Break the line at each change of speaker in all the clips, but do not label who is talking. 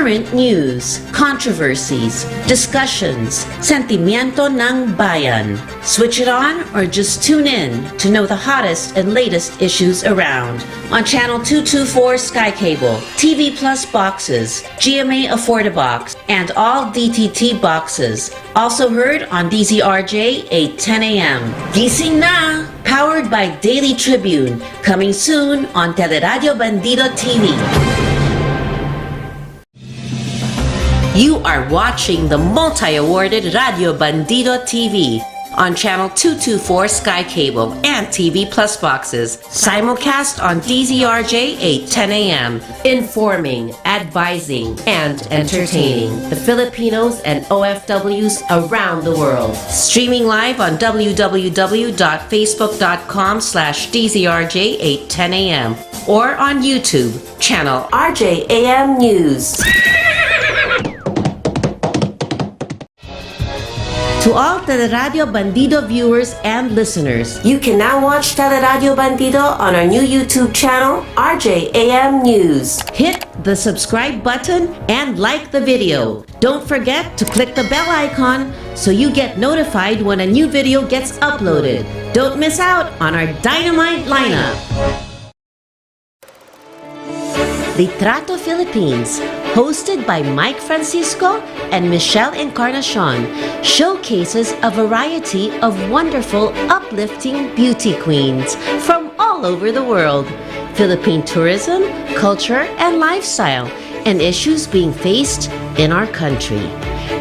Current news, controversies, discussions, sentimiento ng bayan. Switch it on or just tune in to know the hottest and latest issues around. On Channel 224 Sky Cable, TV Plus boxes, GMA Affordabox, and all DTT boxes. Also heard on DZRJ 8:10 a.m. Gising na! Powered by Daily Tribune. Coming soon on Teleradio Bandido TV. You are watching the multi-awarded Radio Bandido TV on Channel 224 Sky Cable and TV Plus boxes. Simulcast on DZRJ 8:10 a.m. Informing, advising, and entertaining the Filipinos and OFWs around the world. Streaming live on www.facebook.com/DZRJ 8:10 a.m. or on YouTube, channel RJAM News. To all Teleradio Bandido viewers and listeners, you can now watch Teleradio Bandido on our new YouTube channel, RJAM News. Hit the subscribe button and like the video. Don't forget to click the bell icon so you get notified when a new video gets uploaded. Don't miss out on our dynamite lineup. Litrato Philippines, hosted by Mike Francisco and Michelle Encarnacion, showcases a variety of wonderful, uplifting beauty queens from all over the world, Philippine tourism, culture, and lifestyle, and issues being faced in our country.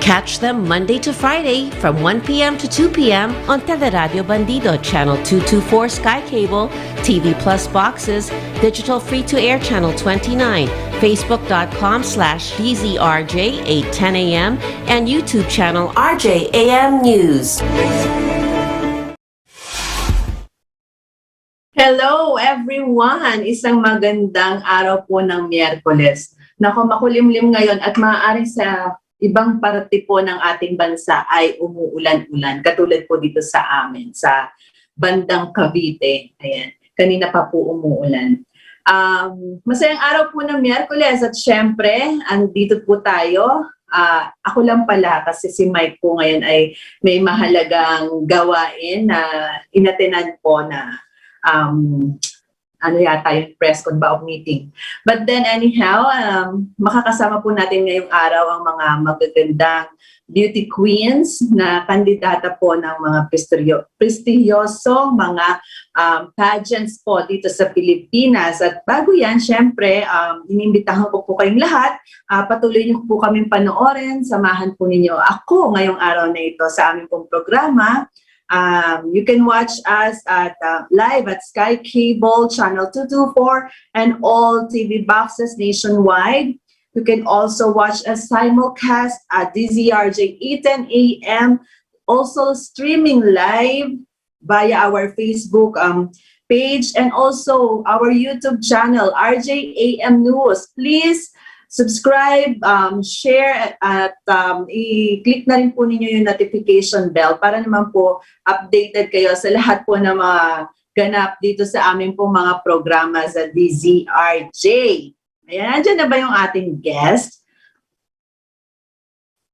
Catch them Monday to Friday from 1 p.m. to 2 p.m. on Teleradio Bandido, Channel 224 Sky Cable, TV Plus boxes, digital free-to-air Channel 29, Facebook.com/DZRJ 8:10 a.m. and YouTube channel RJAM News.
Hello everyone! Isang magandang araw po ng Miyerkules. Nako, makulimlim ngayon at maaaring sa ibang parte po ng ating bansa ay umuulan-ulan. Katulad po dito sa amin, sa bandang Cavite. Ayan, kanina pa po umuulan. Masayang araw po ng Miyerkules at syempre, andito po tayo. Ako lang pala kasi si Mike po ngayon ay may mahalagang gawain na inatenan po na ano yata yung press con ba of meeting. But then anyhow, makakasama po natin ngayong araw ang mga magagandang beauty queens na kandidata po ng mga prestigyosong mga pageants po dito sa Pilipinas. At bago yan, syempre, inimbitahan ko po kayong lahat. Patuloy niyo po kaming panoorin. Samahan po ninyo ako ngayong araw na ito sa aming pong programa. You can watch us at live at Sky Cable, Channel 224, and all TV boxes nationwide. You can also watch us simulcast at DZRJ 8:10 a.m. Also streaming live via our Facebook page and also our YouTube channel, RJAM News. Please subscribe, share, at i-click na rin po ninyo yung notification bell para naman po updated kayo sa lahat po ng mga ganap dito sa amin po mga programa sa DZRJ. Ayan, nandiyan na ba yung ating guest?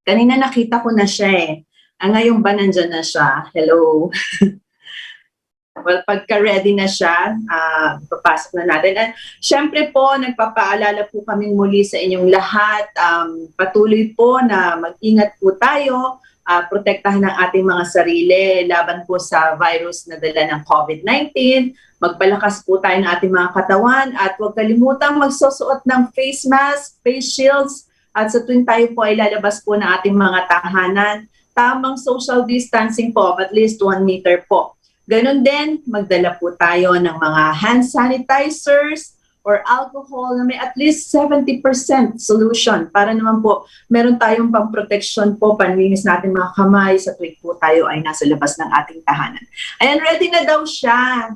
Kanina nakita ko na siya eh. Ngayon ba nandiyan na siya? Hello. Well, pagka-ready na siya, papasok na natin. At syempre po, nagpapaalala po kaming muli sa inyong lahat. Patuloy po na mag-ingat po tayo, protektahan ang ating mga sarili laban po sa virus na dala ng COVID-19. Magpalakas po tayo ng ating mga katawan at huwag kalimutang magsusuot ng face mask, face shields. At sa tuwing tayo po ay lalabas po ng ating mga tahanan, tamang social distancing po of at least 1 meter po. Ganon din, magdala po tayo ng mga hand sanitizers or alcohol na may at least 70% solution para naman po meron tayong pang-protection po, panlinis natin mga kamay sa tuwing po tayo ay nasa labas ng ating tahanan. Ayan, ready na daw siya.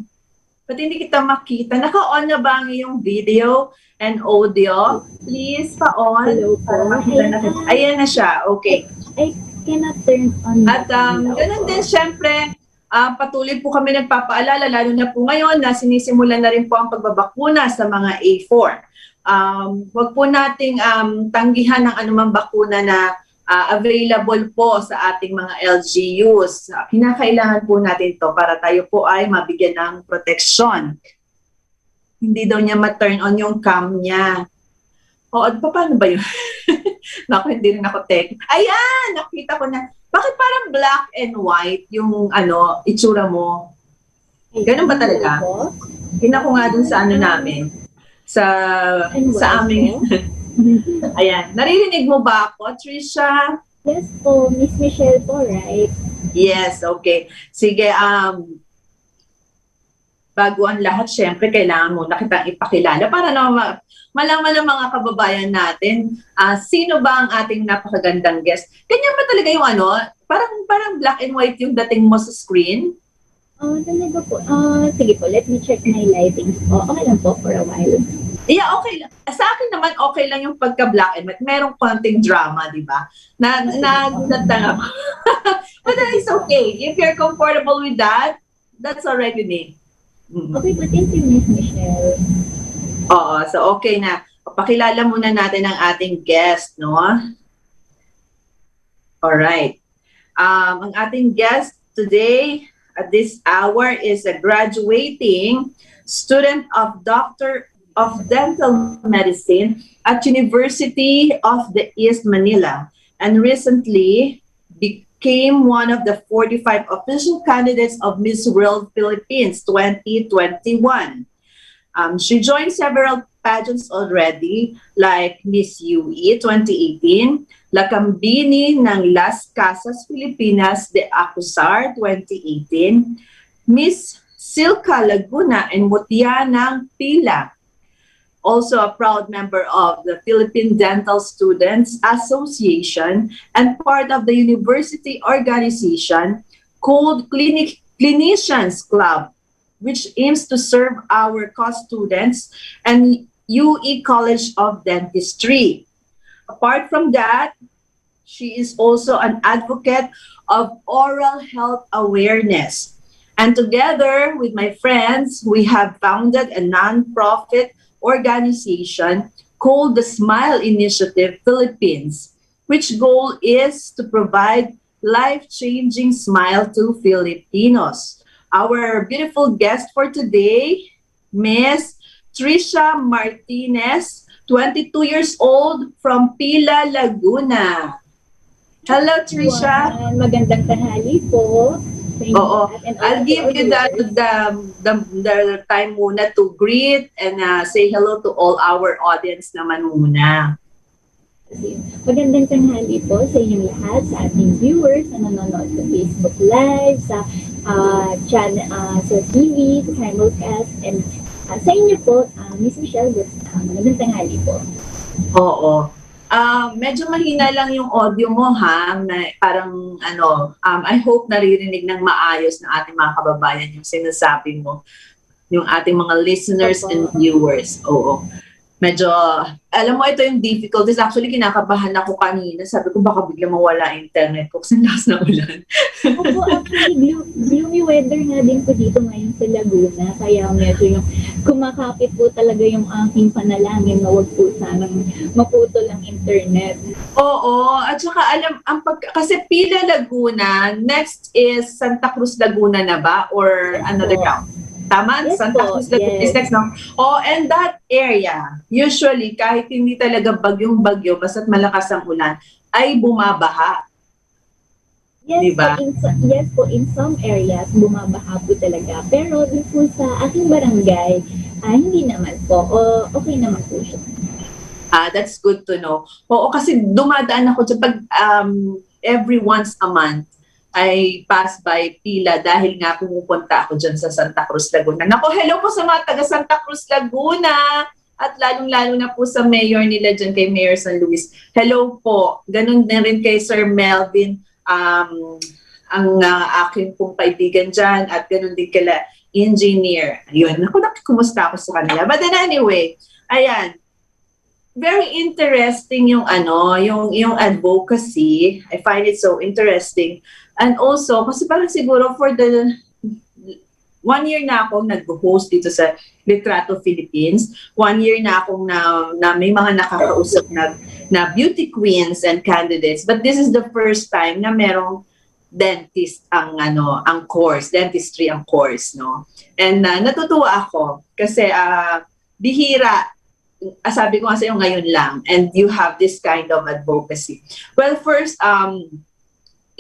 Ba't hindi kita makita? Naka-on na ba ang iyong video and audio? Please, pa-on.
Hello po.
Para makita natin. Ayan na siya. Okay.
I cannot turn on.
At ganun din, syempre, patuloy po kami nagpapaalala, lalo na po ngayon na sinisimulan na rin po ang pagbabakuna sa mga A4. Huwag po nating tanggihan ng anumang bakuna na available po sa ating mga LGUs. Kinakailangan po natin to para tayo po ay mabigyan ng proteksyon. Hindi daw niya ma-turn on yung cam niya. O, paano ba yun? Naku, hindi rin ako tech. Ayan, nakita ko na. Bakit parang black and white yung itsura mo? Ganun ba talaga? Tingnan ko nga dun sa namin. Sa aming... Ayan. Naririnig mo ba ako, Trisha?
Yes po, Miss Michelle po, right?
Yes, okay. Sige, bago ang lahat, syempre, kailangan mo na kitang ipakilala para na malaman ng mga kababayan natin sino ba ang ating napakagandang guest. Ganyan ba talaga yung parang black and white yung dating mo sa screen?
Talaga po. Sige po, let me check my lightings po. Okay lang po for a while.
Yeah, okay lang. Sa akin naman, okay lang yung pagka-black and white. Merong konting drama, di ba? Nagulat ako. But that is okay. If you're comfortable with that, that's alright with me.
Okay po, thank you, Miss Michelle.
Oo, so okay na. Pakilala muna natin ang ating guest, no? Alright. Ang ating guest today at this hour is a graduating student of Doctor of Dental Medicine at University of the East Manila and recently became one of the 45 official candidates of Miss World Philippines 2021. She joined several pageants already like Miss UE 2018, Lakambini ng Las Casas Filipinas de Acusar 2018, Miss Silka Laguna and Mutya ng Pila. Also a proud member of the Philippine Dental Students Association and part of the university organization called Clinicians Club, which aims to serve our co-students and UE College of Dentistry. Apart from that, she is also an advocate of oral health awareness. And together with my friends, we have founded a non-profit organization called the Smile Initiative Philippines, which goal is to provide life-changing smile to Filipinos. Our beautiful guest for today, Miss Trisha Martinez, 22 years old from Pila, Laguna. Hello, Trisha.
Magandang tanghali po.
Oo. I'll give you the time muna to greet and say hello to all our audience naman muna.
Magandang tanghali po sa inyong lahat, sa ating viewers na nanonood sa Facebook Live, sa TV, sa simulcast, and sa inyo po, Miss Michelle, magandang tanghali po.
Oo. Medyo mahina lang yung audio mo ha, parang I hope naririnig ng maayos ng ating mga kababayan yung sinasabi mo, yung ating mga listeners and viewers. Oo. Medyo, alam mo, ito yung difficulties. Actually, kinakabahan ako kanina. Sabi ko, baka biglang mawala internet ko kasi lakas na ulan.
Opo, actually, gloomy weather nga din po dito ngayon sa Laguna. Kaya medyo yung kumakapit po talaga yung aking panalangin na wag po sanang maputol ang internet.
Oo, at saka kasi Pila Laguna, next is Santa Cruz Laguna na ba? Or another town? Tama?
Yes,
Santa Cruz Laguna is next, no? Oh, and that area, usually, kahit hindi talaga bagyong-bagyo, basta't malakas ang ulan, ay bumabaha.
Yes,
diba?
Yes po, in some areas, bumabaha po talaga. Pero dun po sa aking barangay, hindi naman po. Okay naman po siya.
That's good to know. Oo, kasi dumadaan ako dyan pag every once a month, ay pass by Pila dahil nga pumupunta ako dyan sa Santa Cruz Laguna. Nako, hello po sa mga taga Santa Cruz Laguna at lalong-lalo na po sa mayor nila dyan kay Mayor San Luis. Hello po. Ganun na rin kay Sir Melvin, ang aking pong kaibigan dyan at ganun din kila engineer. Ayun, naku, kumusta ako sa kanila. But then anyway, ayan. very interesting yung yung advocacy. I find it so interesting. And also, kasi parang siguro for the 1 year na akong nag-host dito sa Litrato Philippines. 1 year na akong na may mga nakakausap na beauty queens and candidates. But this is the first time na merong dentist ang course, dentistry ang course, no. And natutuwa ako kasi bihira. Sabi ko nga sa'yo ngayon lang, and you have this kind of advocacy. Well, first,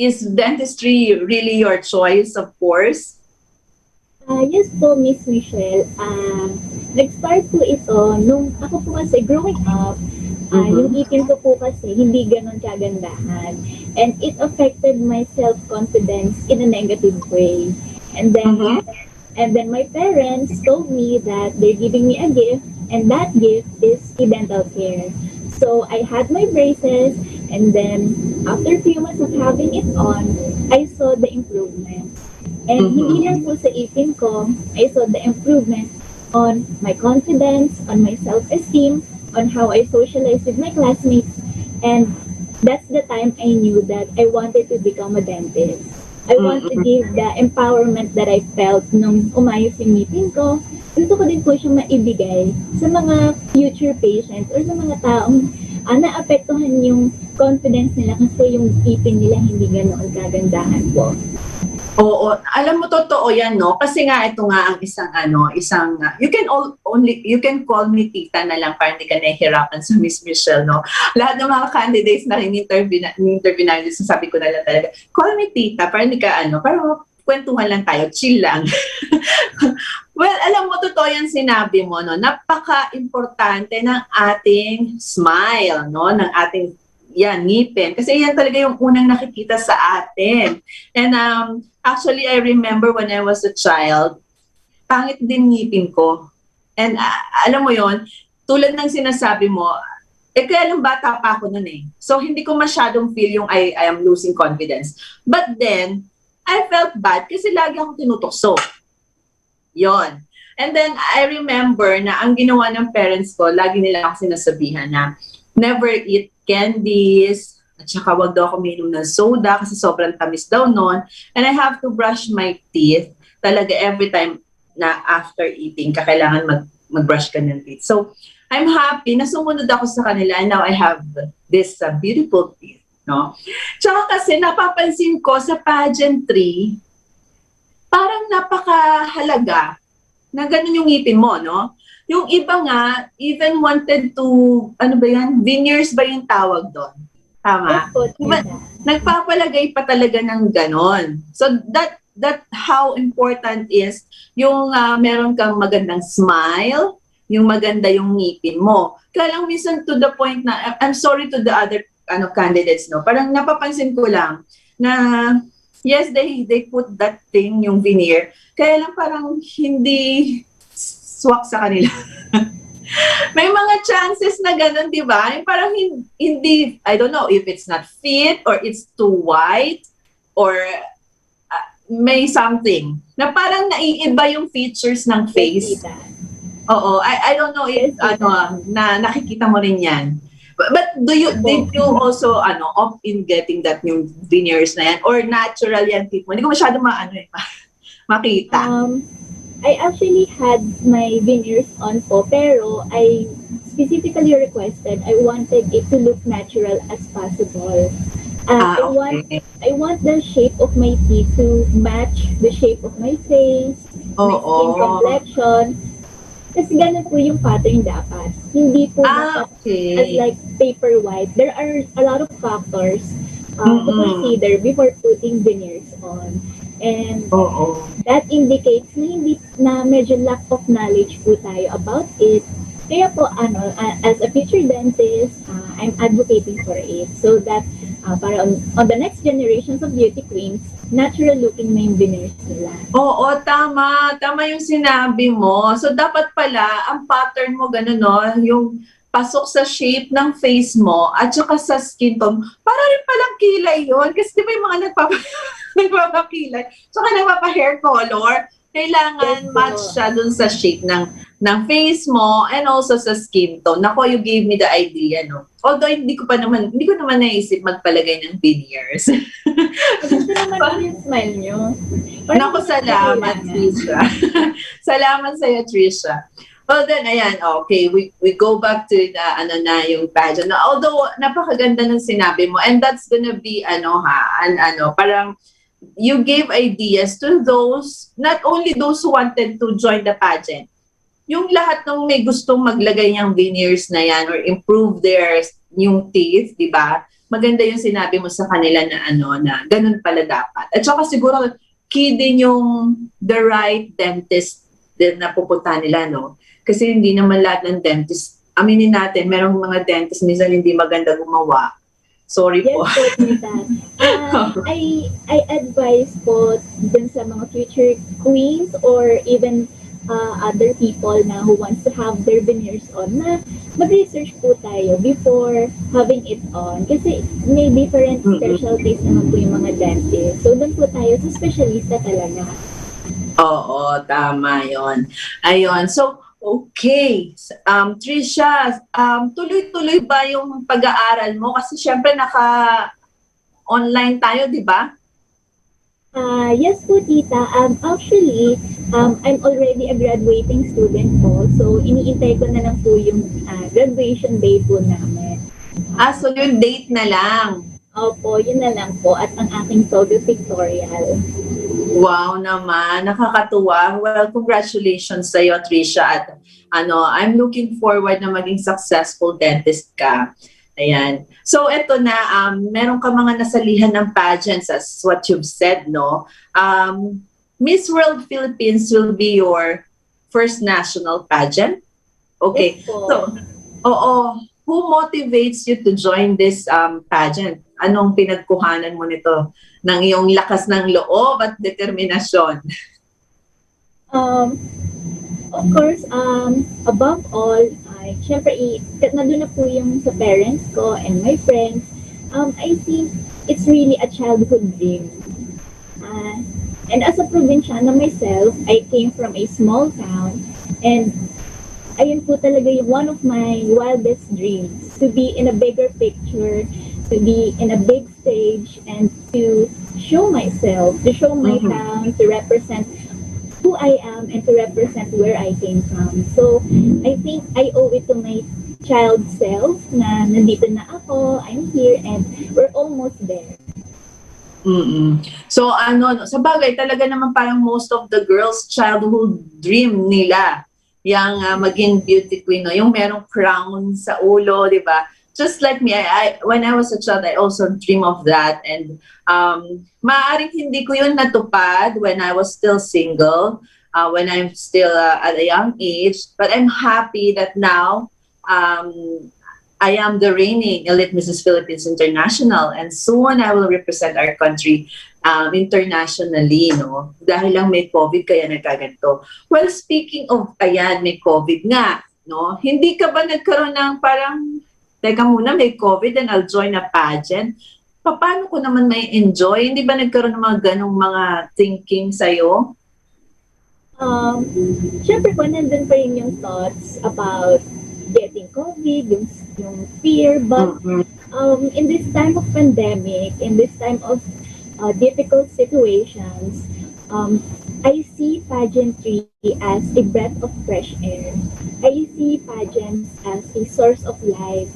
is dentistry really your choice, of course?
Yes po, Miss Michelle. Nag-start po ito nung ako po kasi growing up, yung ipin ko po kasi hindi ganon kagandahan. And it affected my self-confidence in a negative way. And then my parents told me that they're giving me a gift, and that gift is dental care. So I had my braces, and then after a few months of having it on, I saw the improvement. And hindi lang po sa ipin ko, I saw the improvement on my confidence, on my self-esteem, on how I socialize with my classmates. And that's the time I knew that I wanted to become a dentist. I want to give the empowerment that I felt nung umayos yung ngipin ko. Gusto ko din po siyang maibigay sa mga future patients or sa mga taong naapektuhan yung confidence nila kasi yung ipin nila hindi ganoon kagandahan po.
Oo, alam mo totoo 'yan, no? Kasi nga ito nga ang isang you can call me tita na lang para hindi ka nahihirapan sa Miss Michelle, no? Lahat ng mga candidates na in-interview namin, sabi ko na lang talaga, call me tita para hindi ka pero kwentuhan lang tayo, chill lang. Well, alam mo totoo 'yan sinabi mo, no? Napaka-importante ng ating smile, no? Ng ating ngipin. Kasi yan talaga yung unang nakikita sa atin. And actually, I remember when I was a child, pangit din ngipin ko. And alam mo yon, tulad ng sinasabi mo, kaya lang bata pa ako nun eh. So, hindi ko masyadong feel yung I am losing confidence. But then, I felt bad kasi lagi akong tinutokso. Yon. And then, I remember na ang ginawa ng parents ko, lagi nila ako sinasabihan na never eat candies, at saka wag daw ako uminom ng soda kasi sobrang tamis daw nun. And I have to brush my teeth talaga every time na after eating, kakailangan mag-brush ka ng teeth. So, I'm happy na sumunod ako sa kanila and now I have this beautiful teeth, no? Tsaka kasi napapansin ko sa pageantry, parang napakahalaga na ganun yung ngipin mo, no? Yung iba nga, even wanted to, veneers ba yung tawag doon? Tama? Nagpapalagay pa talaga ng ganon. So that how important is yung meron kang magandang smile, yung maganda yung ngipin mo. Kaya lang minsan to the point na, I'm sorry to the other candidates, no? Parang napapansin ko lang na, yes, they put that thing, yung veneer. Kaya lang parang hindi swak sa kanila. May mga chances na ganun, di ba? Yung parang hindi, I don't know if it's not fit or it's too white or may something na parang naiiba yung features ng face. Oo, I don't know if na nakikita mo rin yan. But did you also opt in getting that yung veneers na yan or natural yan tip mo? Hindi ko masyado makita.
I actually had my veneers on po, pero I specifically requested, I wanted it to look natural as possible.
Okay.
I want the shape of my teeth to match the shape of my face, my skin complexion. Kasi ganun po yung pattern dapat. Hindi po dapat as like paper white. There are a lot of factors to consider before putting veneers on. And that indicates na medyo lack of knowledge po tayo about it. Kaya po, as a future dentist, I'm advocating for it so that para on the next generations of beauty queens, natural looking na yung veneers nila.
Oo, tama. Tama yung sinabi mo. So, dapat pala, ang pattern mo gano'n, no? Yung pasok sa shape ng face mo at saka sa skin tone, para rin palang kilay yun. Kasi di ba yung mga nagpapakilay, saka nagpapa-hair color, kailangan match siya dun sa shape ng ng face mo and also sa skin tone. Nako, you gave me the idea, no? Although hindi ko naman naisip magpalagay ng veneers.
Maganda naman po yung smile nyo. Parang
Nako,
hindi
salamat,
kailangan.
Trisha. Salamat sa'yo, Trisha. Well then, ayan, okay, we go back to the, yung pageant. Now, although, napakaganda ng sinabi mo, and that's gonna be, parang, you gave ideas to those, not only those who wanted to join the pageant, yung lahat ng may gustong maglagay niyang veneers na yan or improve yung teeth, di ba? Maganda yung sinabi mo sa kanila na na ganun pala dapat. At saka siguro, key din yung the right dentist din na pupunta nila, no? Kasi hindi naman lahat ng dentist, aminin natin, merong mga dentist minsan hindi maganda gumawa. Sorry po.
Yes po, Tita. I advise po dun sa mga future queens or even other people na who wants to have their veneers on na mag-research po tayo before having it on. Kasi may different specialties naman po yung mga dentist. So, dun po tayo sa specialista talaga.
Oo, tama yon. Ayun. So, okay. Trisha, tuloy-tuloy ba yung pag-aaral mo? Kasi syempre naka-online tayo, di ba?
Yes po, Tita. Actually, I'm already a graduating student po. So, iniintay ko na lang po yung graduation day po namin.
So yung date na lang.
Opo, yun na lang po. At ang aking solo pictorial.
Wow naman, nakakatuwa. Well, congratulations sa iyo, Trisha. At I'm looking forward na maging successful dentist ka. Ayan. So, eto na, meron ka mga nasalihan ng pageants as what you've said, no? Miss World Philippines will be your first national pageant? Okay.
Yes po.
So, who motivates you to join this pageant? Anong pinagkuhanan mo nito ng iyong lakas ng loob at determinasyon?
Of course, above all, syempre, nandun na po yung sa parents ko and my friends. I think it's really a childhood dream. And as a provinciana myself, I came from a small town and ayun po talaga yung one of my wildest dreams, to be in a bigger picture, to be in a big stage, and to show myself, to show my town, to represent who I am, and to represent where I came from. So, I think I owe it to my child self na nandito na ako, I'm here, and we're almost there.
So, sa bagay, talaga naman parang most of the girls' childhood dream nila yung maging beauty queen, no? Yung merong crown sa ulo, di ba? Just like me, when I was a child, I also dream of that. And maaaring hindi ko yun natupad when I was still single, when I'm still at a young age. But I'm happy that now I am the reigning elite Mrs. Philippines International. And soon I will represent our country internationally, no? Dahil lang may COVID, kaya nagkaganto. Well, speaking of, may COVID nga, no? Hindi ka ba nagkaroon ng parang, teka muna, may COVID and I'll join a pageant? Paano ko naman may enjoy? Hindi ba nagkaroon ng mga ganong mga thinking sa'yo?
Syempre po, nandun pa rin yung thoughts about getting COVID, yung fear, but in this time of pandemic, in this time of difficult situations, I see pageantry as a breath of fresh air. I see pageants as a source of life.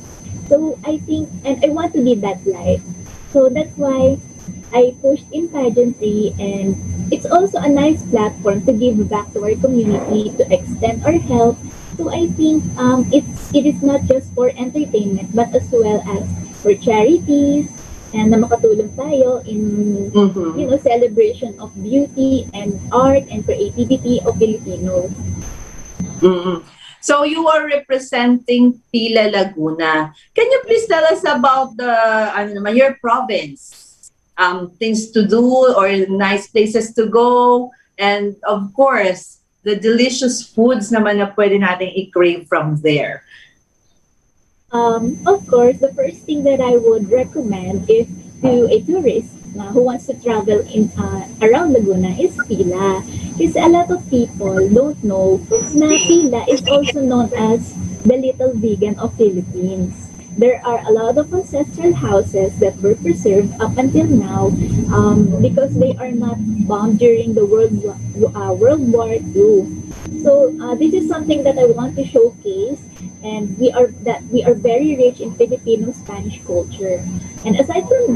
So I think, and I want to be that light. So that's why I pushed in pageantry, and it's also a nice platform to give back to our community, to extend our help. So I think it is not just for entertainment, but as well as for charities, and na makatulong tayo in celebration of beauty and art and creativity of Filipinos.
So you are representing Pila Laguna. Can you please tell us about your province? Things to do or nice places to go, and of course, the delicious foods naman na pwede nating i-crave from there.
Of course, the first thing that I would recommend is to a tourist who wants to travel in around Laguna is Pila. Because a lot of people don't know na Pila is also known as the little vegan of Philippines. There are a lot of ancestral houses that were preserved up until now because they are not bombed during the World War II. So this is something that I want to showcase, and we are very rich in Filipino Spanish culture. And aside from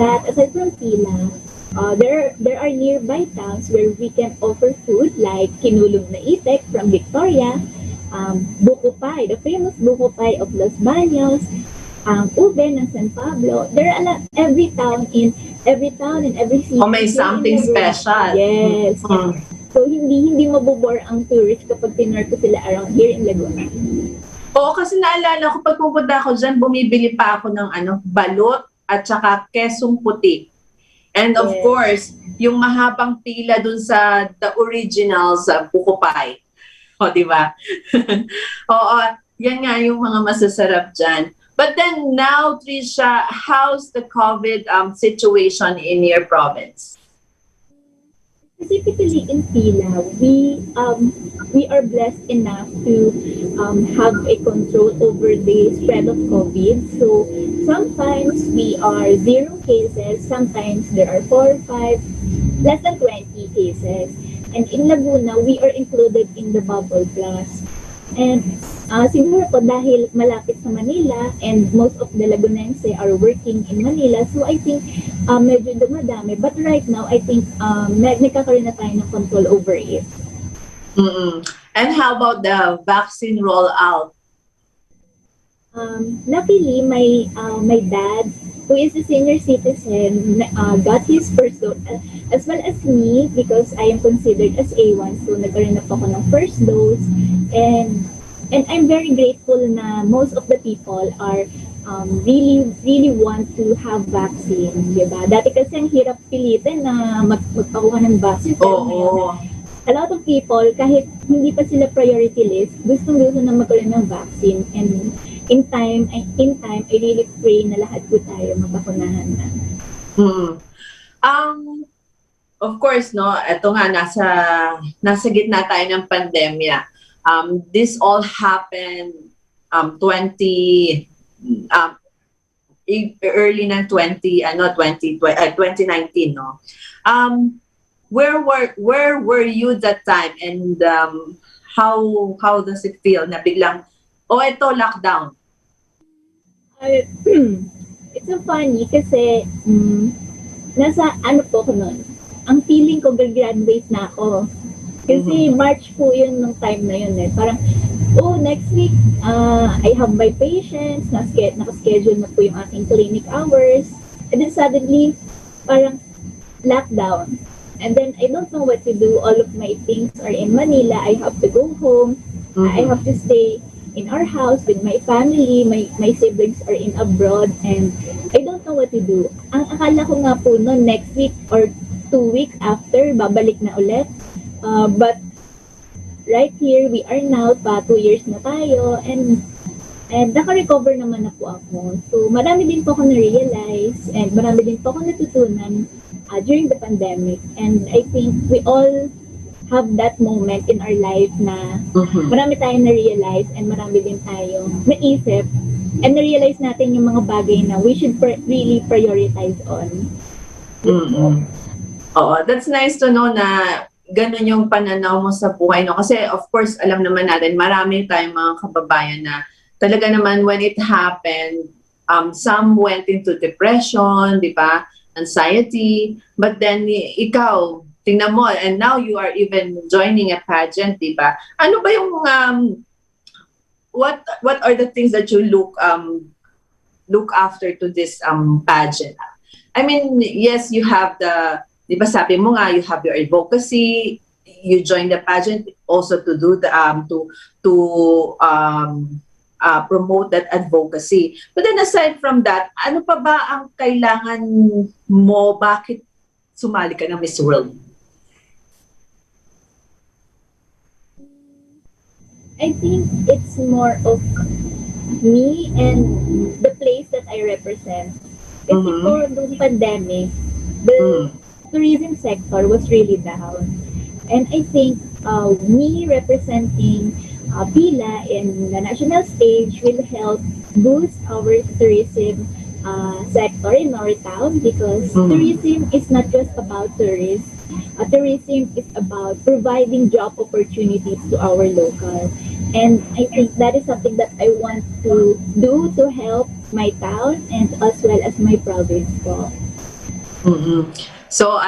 Pila, there are nearby towns where we can offer food like Kinulong na Itek from Victoria, Buko Pie, the famous Buko Pie of Los Baños, Ube ng San Pablo. There are a lot, every town and every city.
O may something special.
Yes. So hindi mabobore ang tourist kapag tinur ko sila around here in Laguna.
Oo, kasi naalala ko pag pupunta ako dyan, bumibili pa ako ng balot at saka kesong puti. And of course, yung mahabang pila dun sa the original sa Buko Pie. O, di ba? Oo, yan nga yung mga masasarap dyan. But then now, Trisha, how's the COVID situation in your province?
Specifically in Pila, we are blessed enough to have a control over the spread of COVID. So sometimes we are 0 cases, sometimes there are 4 or 5, less than 20 cases. And in Laguna, we are included in the bubble plus. And siguro po dahil malapit sa Manila and most of the Lagunense are working in Manila, so I think medyo dumadami. But right now, I think nagkakaroon na tayo ng control over it.
And how about the vaccine rollout?
Luckily, my dad, who is a senior citizen, got his first dose, as well as me, because I am considered as A1, so nagkaroon na po ako ng first dose. And I'm very grateful na most of the people are really want to have vaccine, diba? Dati kasi ang hirap pilitin na magpakuha ng vaccine. Pero a lot of people, kahit hindi pa sila priority list, gustong-gusto na magkaroon ng vaccine. And in time, I really pray na lahat po tayo mabakunahan na.
Of course, no, eto nga, nasa gitna tayo ng pandemya. This all happened early ng 2019, no? Where were you that time, and how does it feel na biglang ito lockdown?
It's so funny kasi nasa po ko nun. Ang feeling ko graduate na ako. Kasi March po yun nung time na yun eh. Parang, next week, I have my patients, nakaschedule na po yung aking clinic hours. And then suddenly, parang lockdown. And then I don't know what to do. All of my things are in Manila. I have to go home. I have to stay in our house with my family. My siblings are in abroad. And I don't know what to do. Ang akala ko nga po no, next week or 2 weeks after, babalik na ulit. But right here, we are now, 2 years na tayo, and naka-recover naman na po ako. So, marami din po ako na-realize, and marami din po ako natutunan during the pandemic. And I think we all have that moment in our life na marami tayong na-realize, and marami din tayong naisip, and na-realize natin yung mga bagay na we should really prioritize on.
That's nice to know na ganun yung pananaw mo sa buhay, no? Kasi of course, alam naman natin, marami tayong mga kababayan na talaga naman when it happened, some went into depression, di ba? Anxiety. But then, ikaw, tingnan mo, and now you are even joining a pageant, di ba? Ano ba yung, what are the things that you look after to this pageant? I mean, yes, you have the, di ba sabi mo nga, you have your advocacy, you join the pageant also to do the promote that advocacy. But then aside from that, ano pa ba ang kailangan mo? Bakit sumali ka ng Miss World?
I think it's more of me and the place that I represent. Kasi before the pandemic, the tourism sector was really down. And I think me representing Pila in the national stage will help boost our tourism sector in our town, because tourism is not just about tourists. Tourism is about providing job opportunities to our local. And I think that is something that I want to do to help my town and as well as my province po.
Mm-mm. So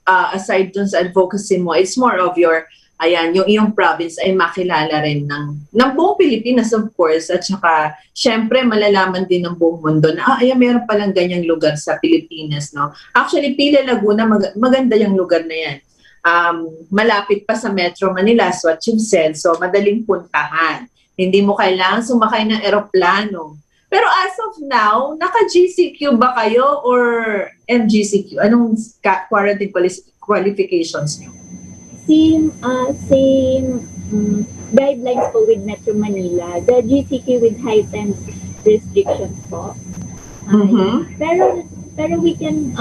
aside dun sa advocacy mo, it's more of your, ayan, yung iyong province ay makilala rin ng buong Pilipinas, of course, at saka syempre malalaman din ng buong mundo na ayan, meron palang ganyang lugar sa Pilipinas, no? Actually, Pila, Laguna, maganda yung lugar na yan. Malapit pa sa Metro Manila, as what you've said, so madaling puntahan. Hindi mo kailangan sumakay ng eroplano. Pero as of now, naka-GCQ ba kayo or MGCQ? Anong quarantine qualifications nyo?
Same guidelines po with Metro Manila. The GCQ with heightened restrictions po. Pero we can,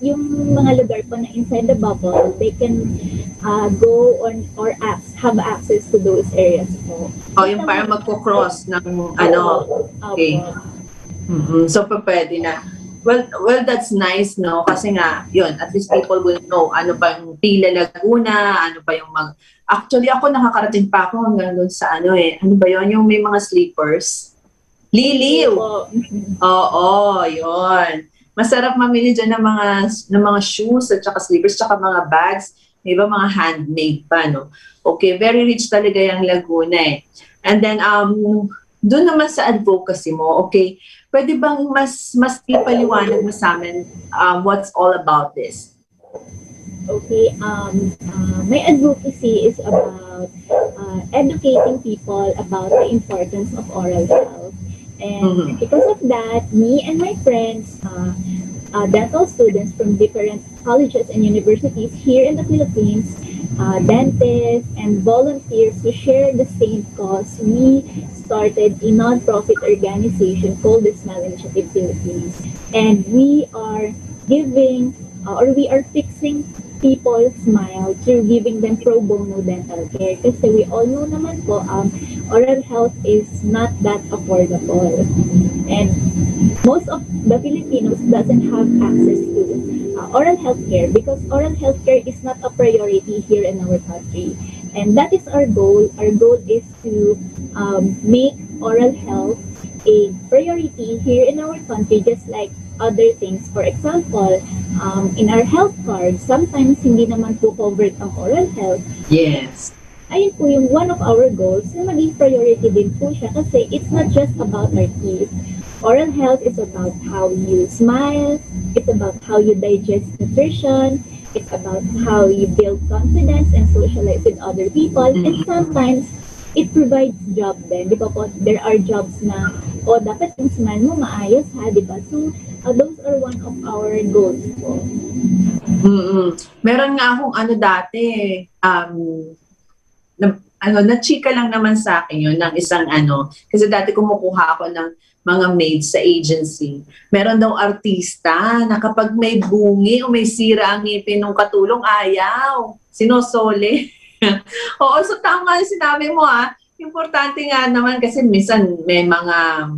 yung mga lugar po na inside the bubble, they can go on or have access to those areas po.
Yung parang magko-cross ng okay. So, pwede na. Well, that's nice, no? Kasi nga, yun, at least people will know ano ba yung Pila, Laguna, ano ba yung Actually, ako nakakarating pa ako hanggang doon sa ano ba yun? Yung may mga sleepers. Liliw! Oo, yun. Masarap mamili dyan ng mga shoes at saka sleepers, saka mga bags. May iba mga handmade pa, no? Okay, very rich talaga yung Laguna And then, doon naman sa advocacy mo, okay, pwede bang mas ipaliwanag mo sa amin what's all about this?
Okay, my advocacy is about educating people about the importance of oral health. And because of that, me and my friends, dental students from different colleges and universities here in the Philippines, dentists and volunteers to share the same cause, we started a non-profit organization called the Smile Initiative Philippines. And we are giving, we are fixing people's smile through giving them pro bono dental care. Kasi we all know naman po, oral health is not that affordable. And most of the Filipinos doesn't have access to oral health care because oral health care is not a priority here in our country. And that is our goal. Our goal is to make oral health a priority here in our country, just like other things. For example, in our health card, sometimes hindi naman po covered ang oral health.
Yes.
Ayun po yung one of our goals na maging priority din po siya kasi it's not just about our teeth. Oral health is about how you smile, it's about how you digest nutrition, it's about how you build confidence and socialize with other people, and sometimes it provides job din. Di ba po, there are jobs na, dapat yung smile mo maayos ha, di ba? So, those are one of our goals po.
Meron nga akong dati, na-chika lang naman sa akin yun ng isang kasi dati kumukuha ako ng mga maids sa agency. Meron daw artista na kapag may bungi o may sira ang ngipin ng katulong, ayaw. Sinosole. Oo, so tama yung sinabi mo Importante nga naman kasi minsan may mga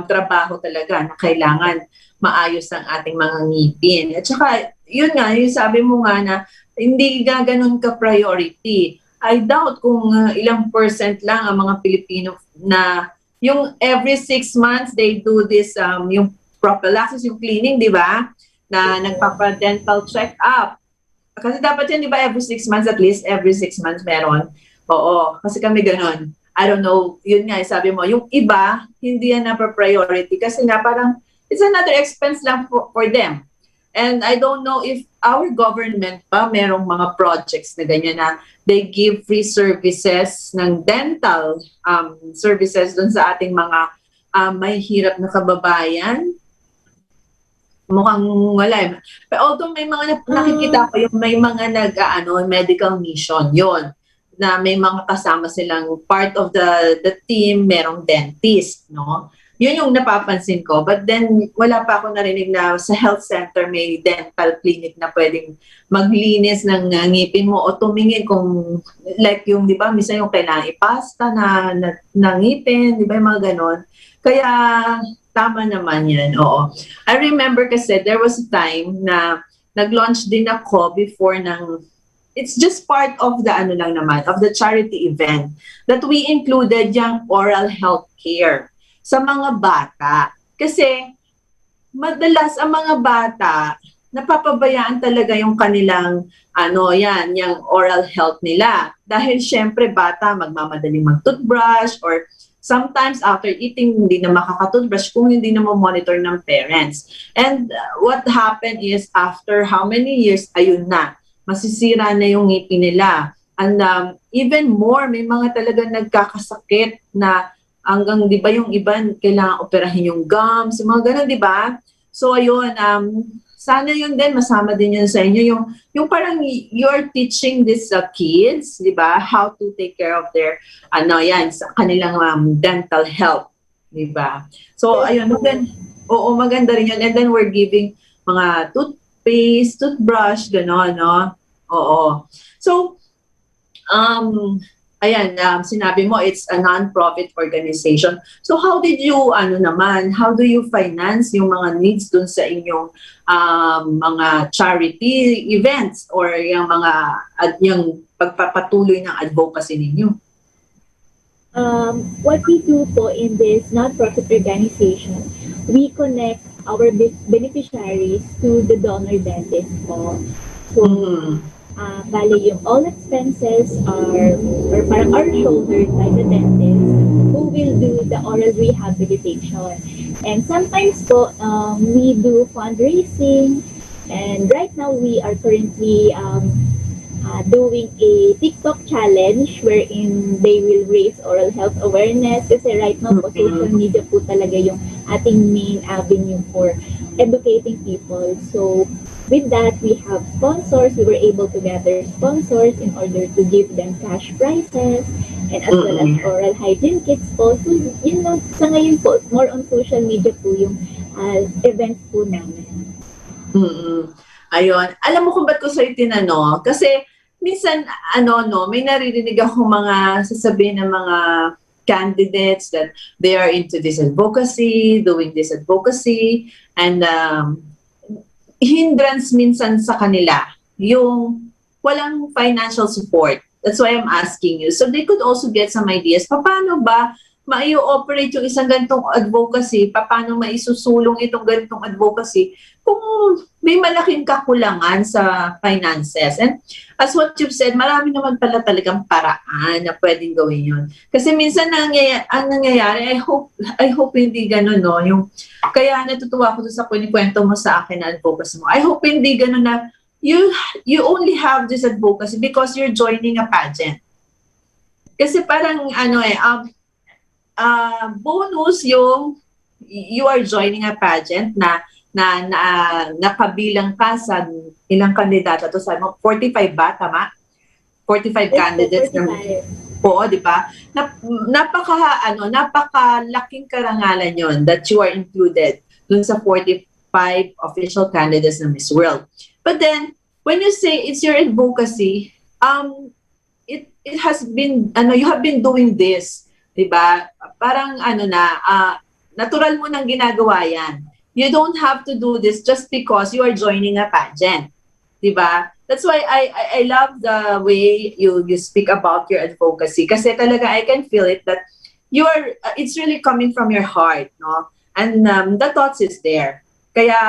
trabaho talaga na kailangan maayos ang ating mga ngipin. At saka, yun nga, yung sabi mo nga na hindi ganun ka-priority. I doubt kung ilang % lang ang mga Pilipino na yung every 6 months they do this, yung prophylaxis, yung cleaning, di ba? Na nagpapa-dental check-up. Kasi dapat yan, di ba, every 6 months, at least every 6 months meron. Oo, kasi kami ganun. I don't know, yun nga, sabi mo, yung iba, hindi yan na-priority kasi nga parang it's another expense lang for them. And I don't know if our government pa merong mga projects na ganyan na they give free services ng dental services dun sa ating mga may hirap na kababayan. Mukhang wala. Pero although may mga nakikita ko yung may mga medical mission, yon na may mga kasama silang part of the team, merong dentist, no? Yun yung napapansin ko. But then, wala pa ako narinig na sa health center may dental clinic na pwedeng maglinis ng ngipin mo o tumingin kung, like yung, di ba, minsan yung kailangan ipasta na ngipin, di ba, yung mga ganon. Kaya, tama naman yan, oo. I remember kasi there was a time na nag-launch din ako before ng, it's just part of the ano lang naman, of the charity event that we included yung oral health care sa mga bata. Kasi madalas ang mga bata, napapabayaan talaga yung kanilang yung oral health nila. Dahil syempre bata, magmamadaling mag-toothbrush or sometimes after eating, hindi na makaka-toothbrush kung hindi na monitor ng parents. And what happened is after how many years, ayun na, masisira na yung ngipin nila. And even more, may mga talaga nagkakasakit na hanggang, di ba, yung iba, kailangan operahin yung gums, yung mga ganun, di ba? So, ayun, sana yun din, masama din yun sa inyo. Yung parang you're teaching these kids, di ba, how to take care of their, sa kanilang dental health, di ba? So, ayun, maganda rin yun. And then we're giving mga toothpaste, toothbrush, gano'n, no? Oo. So, sinabi mo, it's a non-profit organization. So how did you, how do you finance yung mga needs dun sa inyong mga charity events or yung pagpapatuloy ng advocacy ninyo?
What we do po in this non-profit organization, we connect our beneficiaries to the donor dentist po. So, bali yung all expenses are shouldered by the dentist who will do the oral rehabilitation. And sometimes po, we do fundraising, and right now we are currently doing a TikTok challenge wherein they will raise oral health awareness kasi right now po social media po talaga yung ating main avenue for educating people. So with that, we have sponsors. We were able to gather sponsors in order to give them cash prizes and as well as oral hygiene kits po. So, yun lang, sa ngayon po, more on social media po yung events po namin.
Ayun. Alam mo kung ba't ko sa'yo tinanong? Kasi minsan, may naririnig ako mga sasabihin ng mga candidates that they are into this advocacy, doing this advocacy, and hindrance minsan sa kanila yung walang financial support. That's why I'm asking you. So they could also get some ideas. Paano ba ma-operate yung isang ganitong advocacy? Paano maisusulong itong ganitong advocacy kung may malaking kakulangan sa finances? And as what you've said, marami naman pala talagang paraan na pwedeng gawin yun. Kasi minsan ang nangyayari, I hope hindi ganun, no? Kaya natutuwa ko sa kwento mo sa akin na advocacy mo. I hope hindi ganun na you only have this advocacy because you're joining a pageant. Kasi parang bonus yung you are joining a pageant na nakabilang ka sa ilang kandidato. To sabi mo, 45 ba? Tama? 45 candidates. 45. Oo, di ba? Napakalaking karangalan yon that you are included dun sa 45 official candidates ng Miss World. But then, when you say it's your advocacy, it has been, you have been doing this, di ba? Parang natural mo nang ginagawa yan. You don't have to do this just because you are joining a pageant. Diba? That's why I love the way you speak about your advocacy. Kasi talaga I can feel it that it's really coming from your heart, no? And the thoughts is there. Kaya,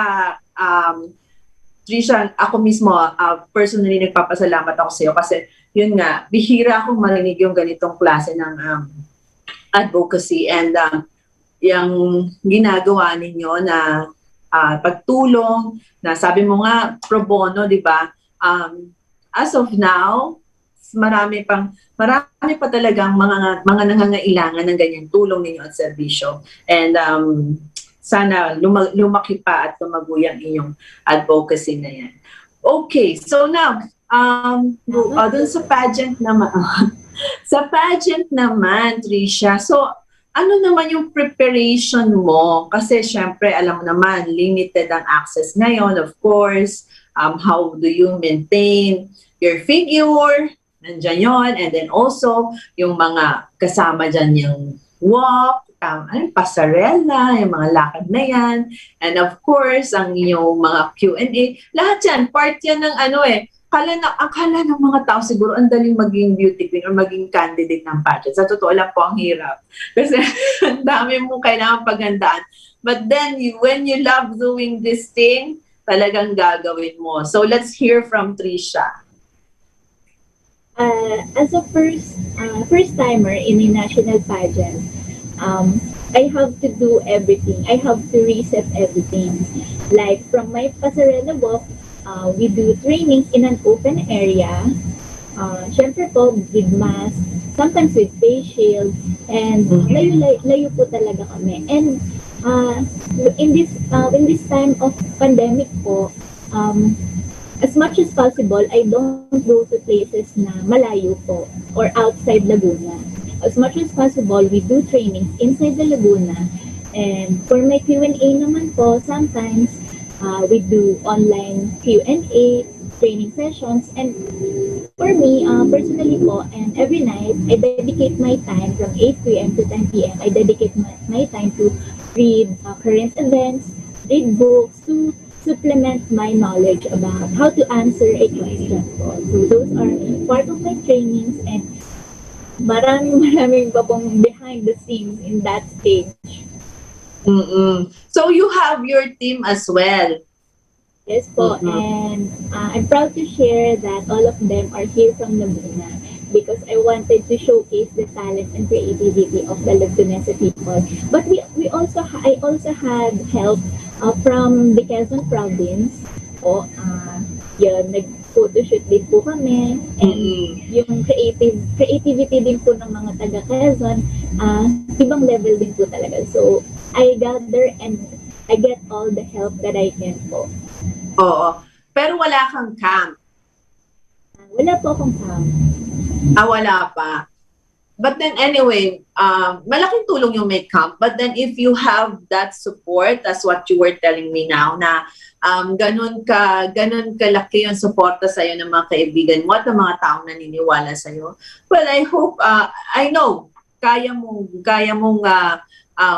Trisha, ako mismo, personally nagpapasalamat ako sa iyo kasi yun nga, bihira akong marinig yung ganitong klase ng advocacy and yung ginagawa ninyo na pagtulong, na sabi mo nga pro bono, di ba? As of now, marami pa talagang mga nangangailangan ng ganyang tulong ninyo at serbisyo. And sana lumaki pa at lumago yung inyong advocacy na yan. Okay, so now, dun sa pageant naman, Trisha, so ano naman yung preparation mo? Kasi syempre, alam mo naman, limited ang access ngayon, of course. How do you maintain your figure? Nandyan yon. And then also, yung mga kasama dyan yung walk, pasarela, yung mga lakad na yan. And of course, ang inyong mga Q&A. Lahat yan, part yan ng akala ng mga tao siguro ang daling maging beauty queen or maging candidate ng pageant. Sa totoo lang po, ang hirap. Kasi ang dami mong kailangan paghandaan. But then, when you love doing this thing, talagang gagawin mo. So, let's hear from Trisha.
As a first timer in a national pageant, I have to do everything. I have to reset everything. Like from my pasarela walk, we do trainings in an open area. Syempre po, with mask, sometimes with face shield, and layo po talaga kami. And in this time of pandemic po, as much as possible, I don't go to places na malayo po or outside Laguna. As much as possible, we do trainings inside the Laguna. And for my Q&A naman po, sometimes we do online Q&A training sessions. And for me, personally po, and every night, I dedicate my time from 8 p.m. to 10 p.m. I dedicate my time to read current events, read books, to supplement my knowledge about how to answer a question po. So those are part of my trainings, and maraming pa pong behind the scenes in that stage.
So you have your team as well.
Yes po, and I'm proud to share that all of them are here from Laguna because I wanted to showcase the talent and creativity of the Lagunese people. But I also had help from the Quezon province. Yun, nag-photoshoot din po kami. And yung creativity din po ng mga taga Quezon, ibang level din po talaga. So, I gather and I get all the help that I can po.
Oo. Pero wala kang camp.
Wala po akong camp.
Wala pa. But then anyway, malaking tulong yung may camp. But then if you have that support, that's what you were telling me now, na ganun kalaki yung suporta sa'yo ng mga kaibigan mo at ng mga taong naniniwala sa'yo. Well, I hope, I know, kaya mong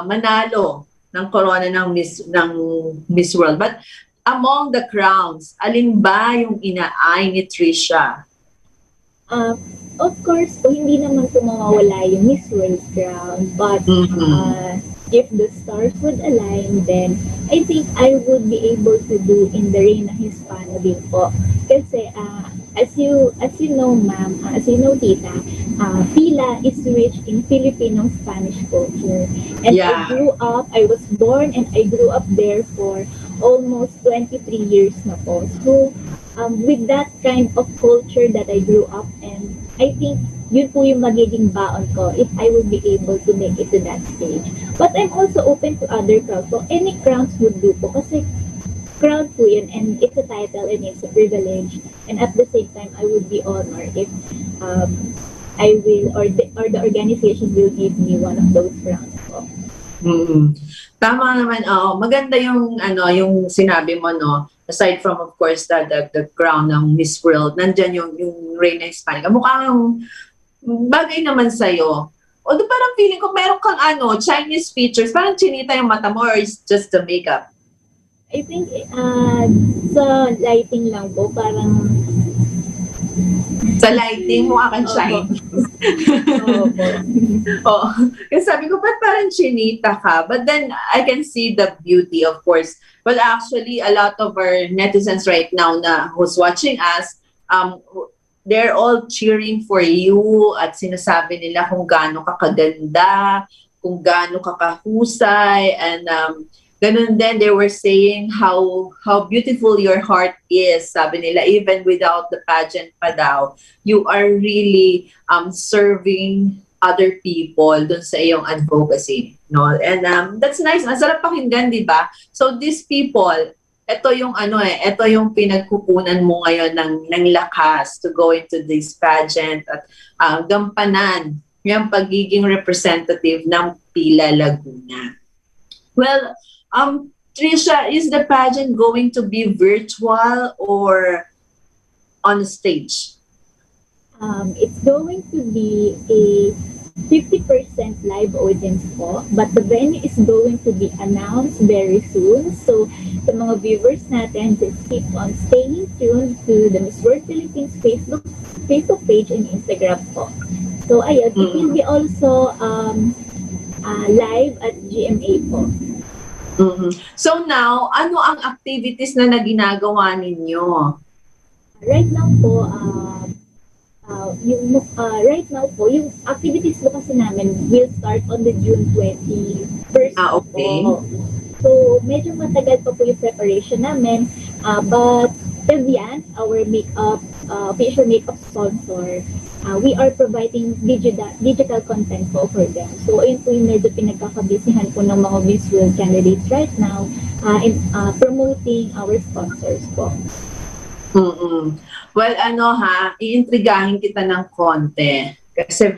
manalo ng corona ng Miss World. But among the crowns, alin ba yung inaay ni Trisha?
Of course po, hindi naman po mawawala yung Miss World crown. But if the stars would align, then I think I would be able to do in the Reina Hispana din po. Kasi as you know, ma'am, as you know, tita, Fila is rich in Filipino Spanish culture. And
Yeah.
I was born and I grew up there for almost 23 years na po. So, with that kind of culture that I grew up, and I think yun po yung magiging baon ko if I would be able to make it to that stage. But I'm also open to other crowns. So, any crowns would do po kasi crown po yun, and it's a title and it's a privilege. And at the same time, I would be honored if I will, or the organization will give me one of those crowns po.
Tama naman, maganda yung yung sinabi mo, no. Aside from, of course, the crown ng Miss World, nandyan yung Reina Hispana. Mukhang bagay naman sa'yo. Although parang feeling ko meron kang Chinese features, parang chinita yung mata mo, or is just the makeup?
I think sa lighting lang po, parang
sa lighting mo kang Chinese. Oo. Kasi sabi ko, ba't parang chinita ka? But then, I can see the beauty, of course. Well, actually, a lot of our netizens right now who's watching us, they're all cheering for you at sinasabi nila kung gaano ka kaganda, kung gaano ka kahusay, and ganun din, they were saying how beautiful your heart is. Sabi nila, even without the pageant pa daw, you are really serving other people dun sa iyong advocacy. No? And that's nice. Ang sarap pakinggan, di ba? So these people, ito yung ito yung pinagkukunan mo ngayon ng lakas to go into this pageant at gampanan yung pagiging representative ng Pila Laguna. Well, Trisha, is the pageant going to be virtual or on stage?
It's going to be a 50% live audience po, but the venue is going to be announced very soon. So, sa mga viewers natin, just keep on staying tuned to the Miss World Philippines Facebook page and Instagram po. So, ayun, it will be also live at GMA po.
So now, ano ang activities na ginagawa ninyo?
Right now po, right now po, yung activities po kasi namin will start on the June 21st
Okay.
po. So, medyo matagal pa po yung preparation namin. But Vivian, our official makeup sponsor, we are providing digital content po for them. So, ayun po yung medyo pinagkakabisihan po ng mga visual candidates right now in promoting our sponsors po.
Well, iintrigahin kita ng konti. Kasi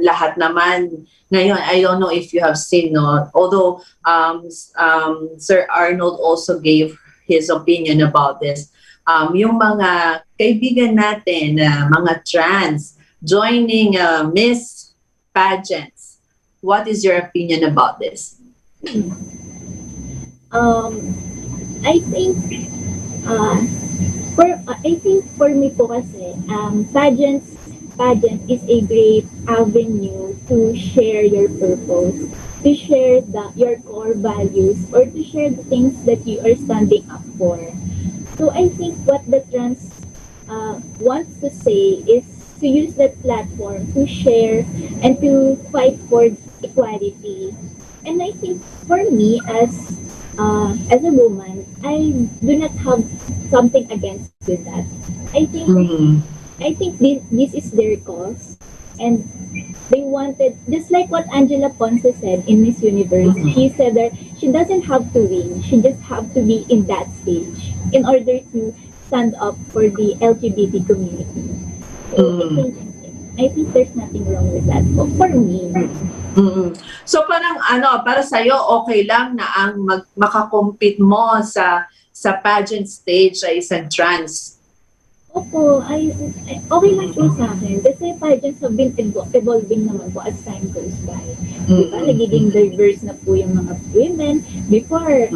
lahat naman, ngayon, I don't know if you have seen, no? Although Sir Arnold also gave his opinion about this. Yung mga kaibigan natin, mga trans, joining Miss Pageants. What is your opinion about this?
I think for me po kasi, pageant is a great avenue to share your purpose, to share your core values, or to share the things that you are standing up for. So I think what the trans wants to say is to use that platform to share and to fight for equality. And I think for me as a woman, I do not have something against with that. I think this is their cause, and they wanted, just like what Angela Ponce said in Miss Universe. She said that she doesn't have to win, she just have to be in that stage in order to stand up for the LGBT community. So I think there's nothing wrong with that for me.
So parang para sa'yo, okay lang na ang makakompete mo sa pageant stage ay isang trans?
Opo, okay lang po sa akin. Kasi pageants have been evolving naman po as time goes by. Diba? Nagiging diverse na po yung mga women. Before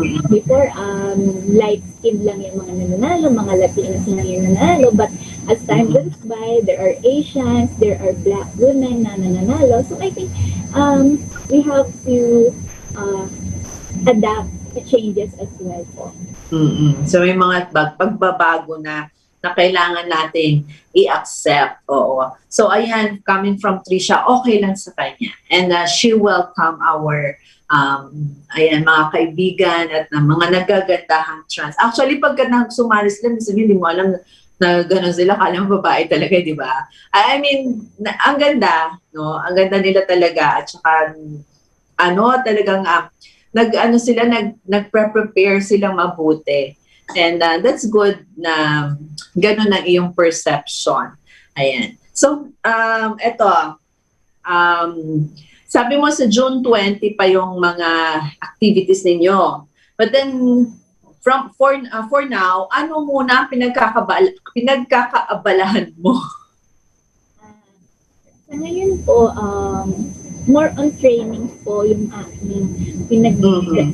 light skin lang yung mga nananalo, mga Latinos lang yung nananalo. But as time goes by, there are Asians, there are Black women na nananalo. So I think we have to adapt to changes as well po.
So may mga pagbabago na kailangan nating i-accept. Oo. So ayan, coming from Trisha, okay lang sa kanya. And she welcome our mga kaibigan at mga nagagandahang trans. Actually, pagka sumali sila, minsan hindi mo alam na gano'n sila, kalang babae talaga, di ba? I mean, ang ganda, no? Ang ganda nila talaga. At saka, talagang, nagpre-prepare silang mabuti. And that's good na gano'n ang iyong perception. Ayan. So, sabi mo sa June 20 pa yung mga activities ninyo. But then, for now, ano muna ang pinagkakaabalahan mo?
Sa ngayon po, more on training po yung aking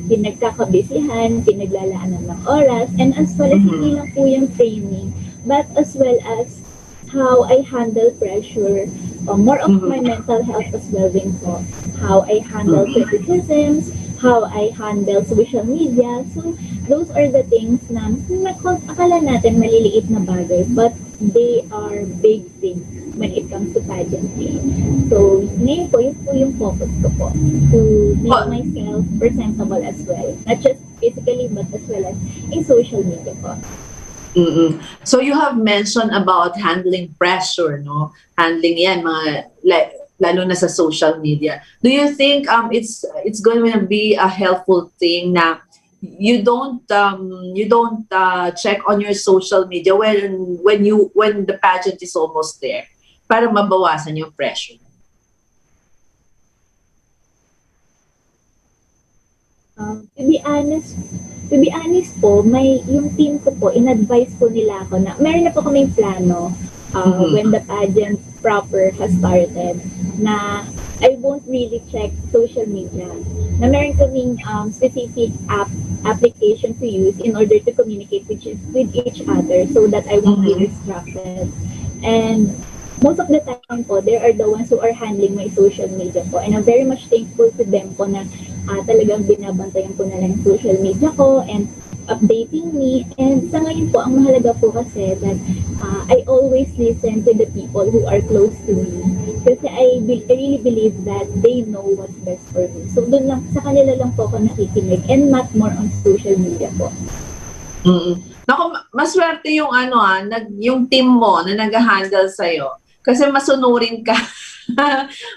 pinagkakabisihan, pinaglalaanan ng oras, and as well as hindi lang po yung training, but as well as how I handle pressure, more of my mental health as well din po, how I handle criticisms, how I handle social media. So, those are the things na akala natin maliliit na bagay, but they are big things when it comes to pageantry. So, ngayon po, yun po yung focus ko po, to make myself presentable as well. Not just physically, but as well as in social media po.
So, you have mentioned about handling pressure, no? Handling yan, lalo na sa social media. Do you think it's going to be a helpful thing na you don't check on your social media when the pageant is almost there para mabawasan yung pressure?
To be honest po, yung team ko po, in-advise po nila ako na, meron na po kaming plano when the pageant proper has started, na I won't really check social media. Na meron kaming specific application to use in order to communicate with each other so that I won't be distracted. And most of the time po, they are the ones who are handling my social media po. And I'm very much thankful to them po na talagang binabantayan ko na lang yung social media ko and updating me. And sa ngayon po, ang mahalaga po kasi that I always listen to the people who are close to me. Kasi I really believe that they know what's best for me. So doon lang, sa kanila lang po ako nakikinig and not more on social media po.
Naku, maswerte yung yung team mo na nag-handle sa'yo. Kasi masunurin ka.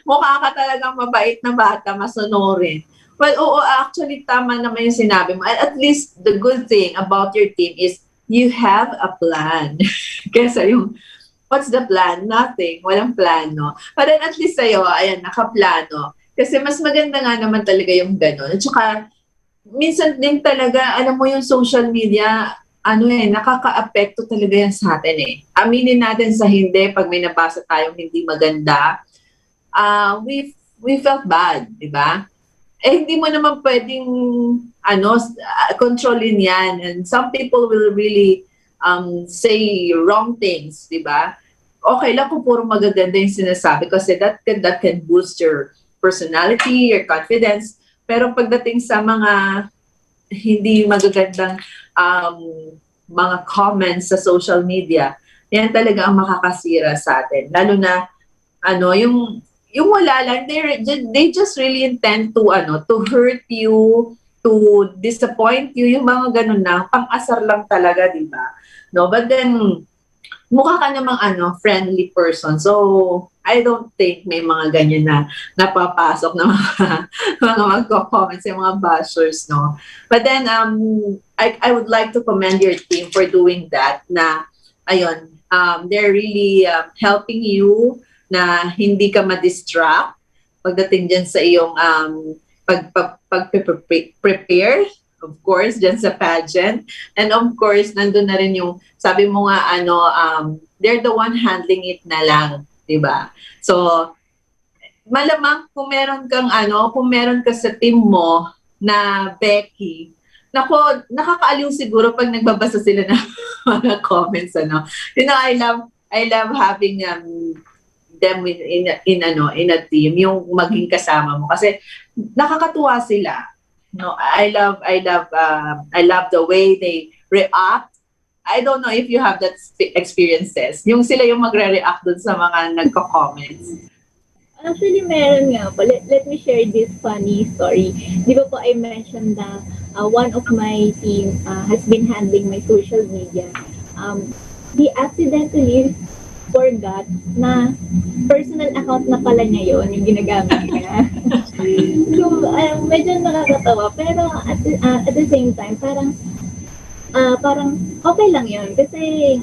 Mukha ka talagang mabait na bata, masunurin. Well, oo, actually, tama naman yung sinabi mo. At least, the good thing about your team is you have a plan. Kesa yung, what's the plan? Nothing. Walang plano. But then at least sa'yo, ayan, nakaplano. Kasi mas maganda nga naman talaga yung gano'n. At saka, minsan din talaga, alam mo yung social media, nakaka-apekto talaga yan sa atin eh. Aminin natin sa hindi, pag may nabasa tayong hindi maganda, we felt bad, di ba? Eh, hindi mo naman pwedeng, kontrolin yan. And some people will really say wrong things, di ba? Okay lang kung puro magaganda yung sinasabi kasi that can boost your personality, your confidence. Pero pagdating sa mga hindi magagandang mga comments sa social media, yan talaga ang makakasira sa atin. Lalo na, yung wala lang, they just really intend to hurt you, to disappoint you, yung mga ganun na, pang-asar lang talaga, di ba? No, but then, mukha ka namang friendly person. So, I don't think may mga ganyan na napapasok na mga magko-comments yung mga bashers, no? But then, I would like to commend your team for doing that na, ayun, they're really helping you na hindi ka ma-distract pagdating dyan sa iyong pag-prepare, of course, dyan sa pageant. And of course, nandun na rin yung, sabi mo nga, they're the one handling it na lang, di ba? So, malamang kung meron ka sa team mo na Becky, nakakaaliw siguro pag nagbabasa sila ng mga comments, You know, I love having them in a team, yung maging kasama mo kasi nakakatuwa sila. No, I love the way they react. I don't know if you have that experiences. Yung sila yung magre-react dun sa mga nagko-comments.
Actually, meron nga po. Let me share this funny story. Di ba po I mentioned na one of my team has been handling my social media. He accidentally forgot na personal account na pala niya yun, yung ginagamit niya. So, medyo nakakatawa. Pero at the same time, parang okay lang yun. Kasi,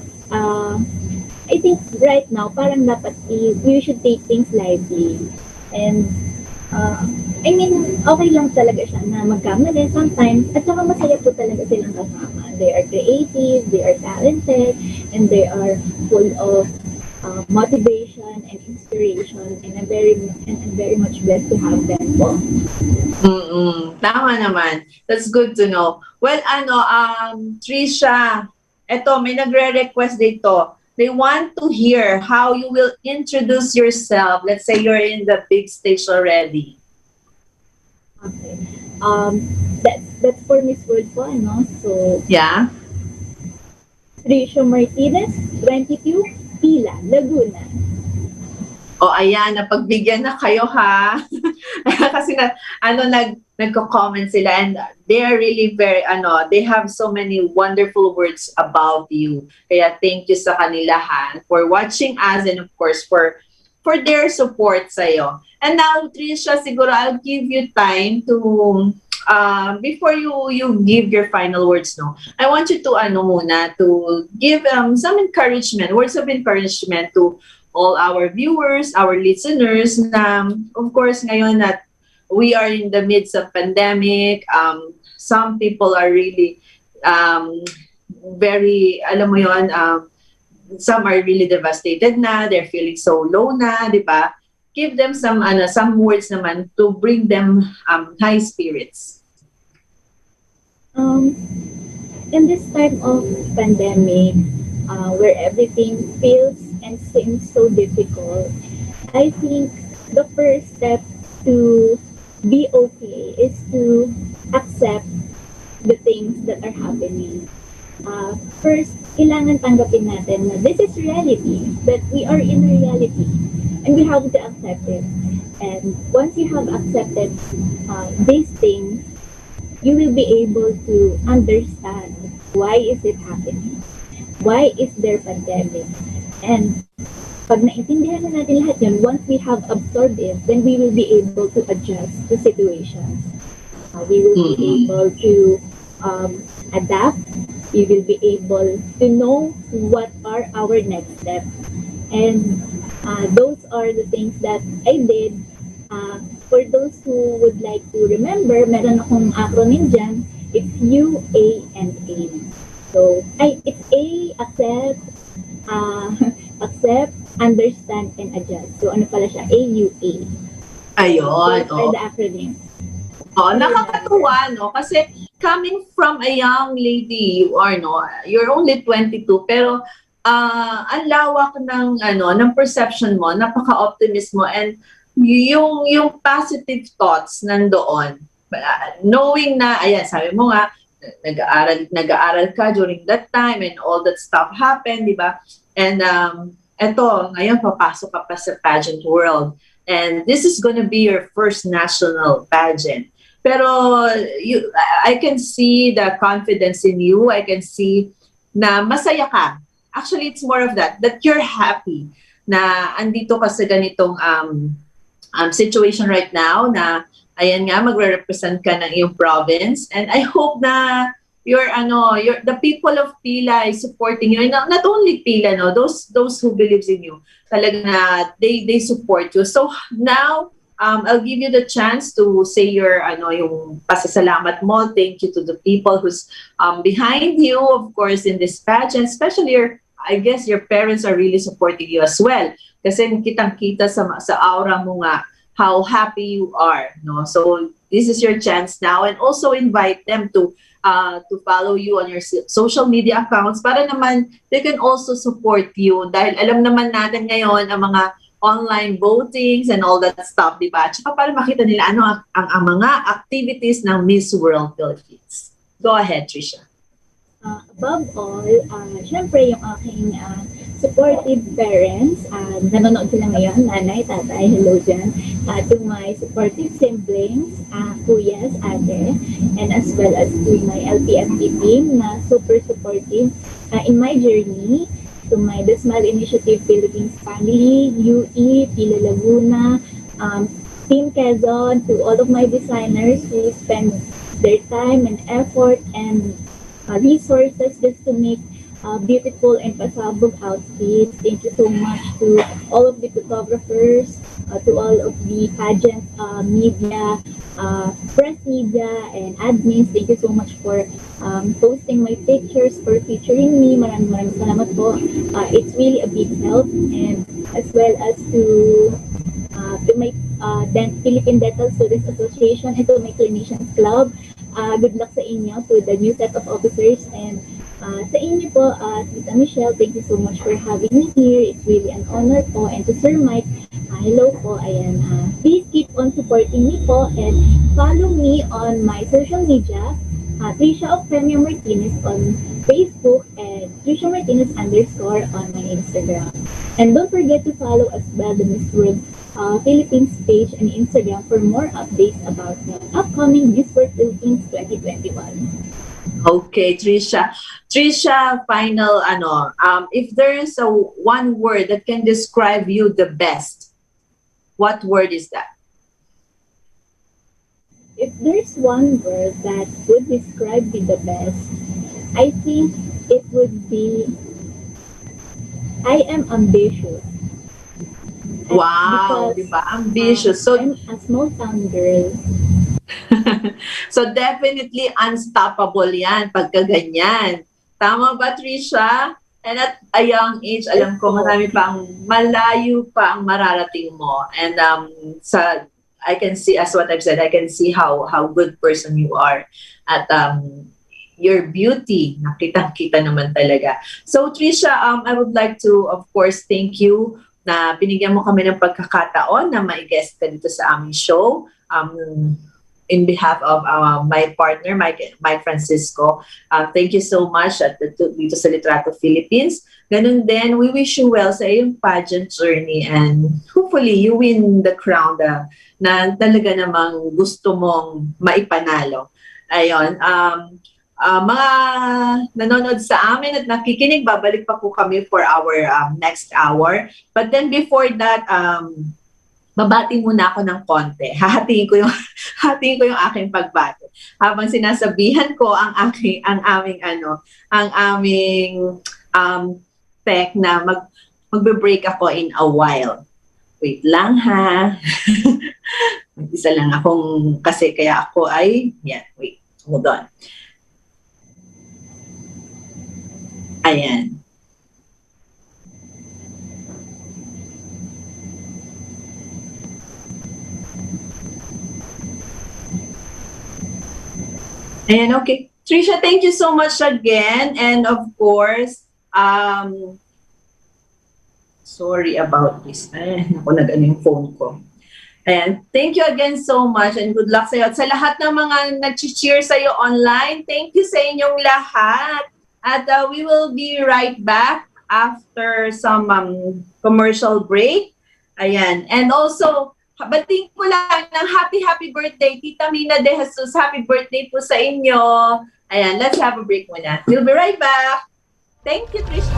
I think right now, parang dapat you should take things lively. And, I mean, okay lang talaga siya na magkamali sometimes. At saka masaya po talaga silang kasama. They are creative, they are talented, and they are full of motivation and inspiration, and I'm very much blessed to have them po.
Tama naman. That's good to know. Well, Trisha, eto, may nagre-request dito. They want to hear how you will introduce yourself. Let's say you're in the big stage already.
Okay. That's for Miss World po, So,
yeah.
Trisha Martinez, 22, Pila, Laguna.
O ayan, napagbigyan na kayo ha. Kasi nagko-comment sila and they're really very, they have so many wonderful words about you. Kaya thank you sa kanila ha, for watching us and of course for their support sa'yo. And now, Trisha, siguro I'll give you time to, before you give your final words, I want you to, to give some encouragement, words of encouragement to all our viewers, our listeners na, of course, ngayon at we are in the midst of pandemic. Some people are really very, alam mo yon, some are really devastated na, they're feeling so low na, di ba? Give them some words naman to bring them high spirits.
In this time of pandemic, where everything feels and seems so difficult, I think the first step to be okay is to accept the things that are happening. First, kailangan tanggapin natin na this is reality, that we are in reality, and we have to accept it. And once you have accepted these things, you will be able to understand why is it happening, why is there pandemic, and pag naintindihan na natin lahat yun, once we have absorbed it, then we will be able to adjust the situation. We will be able to adapt. We will be able to know what are our next steps. And those are the things that I did. For those who would like to remember, meron akong acronym dyan. It's U, A, and A. So, it's A, accept, accept, understand, and adjust. So, ano pala siya? AUA.
Ayun.
Those are the acronyms.
Nakakatuwa, no? Kasi coming from a young lady, you are, no? You're only 22, pero ang lawak ng perception mo, napaka-optimist mo, and yung positive thoughts nandoon. Knowing na, ayan, sabi mo nga, nag-aaral ka during that time and all that stuff happened, di ba? And eto, ngayon papasok ka pa sa pageant world. And this is gonna be your first national pageant. Pero I can see the confidence in you. I can see na masaya ka. Actually, it's more of that you're happy na andito ka sa ganitong situation right now na ayan nga, magre-represent ka ng iyong province. And I hope na the people of Pila is supporting you. And not only Pila, no, those who believes in you, talaga na they support you. So now, I'll give you the chance to say yung pasasalamat mo. Thank you to the people who's behind you, of course, in this pageant. Especially I guess your parents are really supporting you as well. Kasi kitang-kita sa aura mo nga how happy you are, no? So this is your chance now, and also invite them to follow you on your social media accounts para naman they can also support you dahil alam naman natin ngayon ang mga online votings and all that stuff, di ba? Tsaka para makita nila ang mga activities ng Miss World Philippines. Go ahead, Trisha.
Above all, syempre yung aking supportive parents, nanonood sila ngayon, nanay, tatay, hello dyan. To my supportive siblings, kuyas, ate, and as well as to my LPFT team na super supportive in my journey, to my The Smile Initiative Philippines family, UE, Pila Laguna, Team Quezon, to all of my designers who spend their time and effort and resources just to make beautiful and pasabog outfits. Thank you so much to all of the photographers, to all of the pageant media, press media, and admins. Thank you so much for posting my pictures, for featuring me. Maraming salamat po. It's really a big help, and as well as to my Philippine Dental Students Association and to my Clinicians Club. Good luck sa inyo, to the new set of officers, and sa inyo po, Tita Michelle, thank you so much for having me here. It's really an honor po. And to Sir Mike, hello po, ayan. Please keep on supporting me po and follow me on my social media, Trisha of Premio Martinez on Facebook and Trisha Martinez _ on my Instagram. And don't forget to follow as well the Miss World Philippines page and Instagram for more updates about the upcoming Miss World Philippines 2021.
Okay, Trisha. Trisha, final if there is one word that can describe you the best, what word is that?
If there's one word that would describe me the best, I think it would be I am ambitious.
Wow, di ba? Ambitious. So,
I'm as small town girl.
So definitely unstoppable yan pagka ganyan. Tama ba, Trisha? And at a young age, alam ko marami pang malayo pa ang mararating mo. And I can see, as what I've said, I can see how good person you are. At your beauty, nakitang-kita naman talaga. So Trisha, I would like to, of course, thank you na binigyan mo kami ng pagkakataon na ma-guest ka dito sa aming show. In behalf of my partner, Mike Francisco, thank you so much dito sa Litrato Philippines. Ganun din, we wish you well sa iyong pageant journey and hopefully you win the crown na talaga namang gusto mong maipanalo. Ayun, mga nanonood sa amin at nakikinig, babalik pa po kami for our next hour. But then before that, babati muna ako ng konti. Hahatiin ko yung aking pagbati. Habang sinasabihan ko ang aming tech na magbe-break ako in a while. Wait lang ha. Isa lang akong kasi kaya ako ay wait. Hold on. Ayan. Ayan, okay. Trisha, thank you so much again. And of course, sorry about this. Ay, naku, nag-ano yung phone ko. Ayan, thank you again so much and good luck sa iyo. At sa lahat ng mga nag-cheer sa iyo online, thank you sa inyong lahat. At we will be right back after some commercial break. Ayan, and also, bating ko lang ng happy birthday, Tita Mina de Jesus. Happy birthday po sa inyo. Ayan, let's have a break muna. We'll be right back. Thank you, Trisha.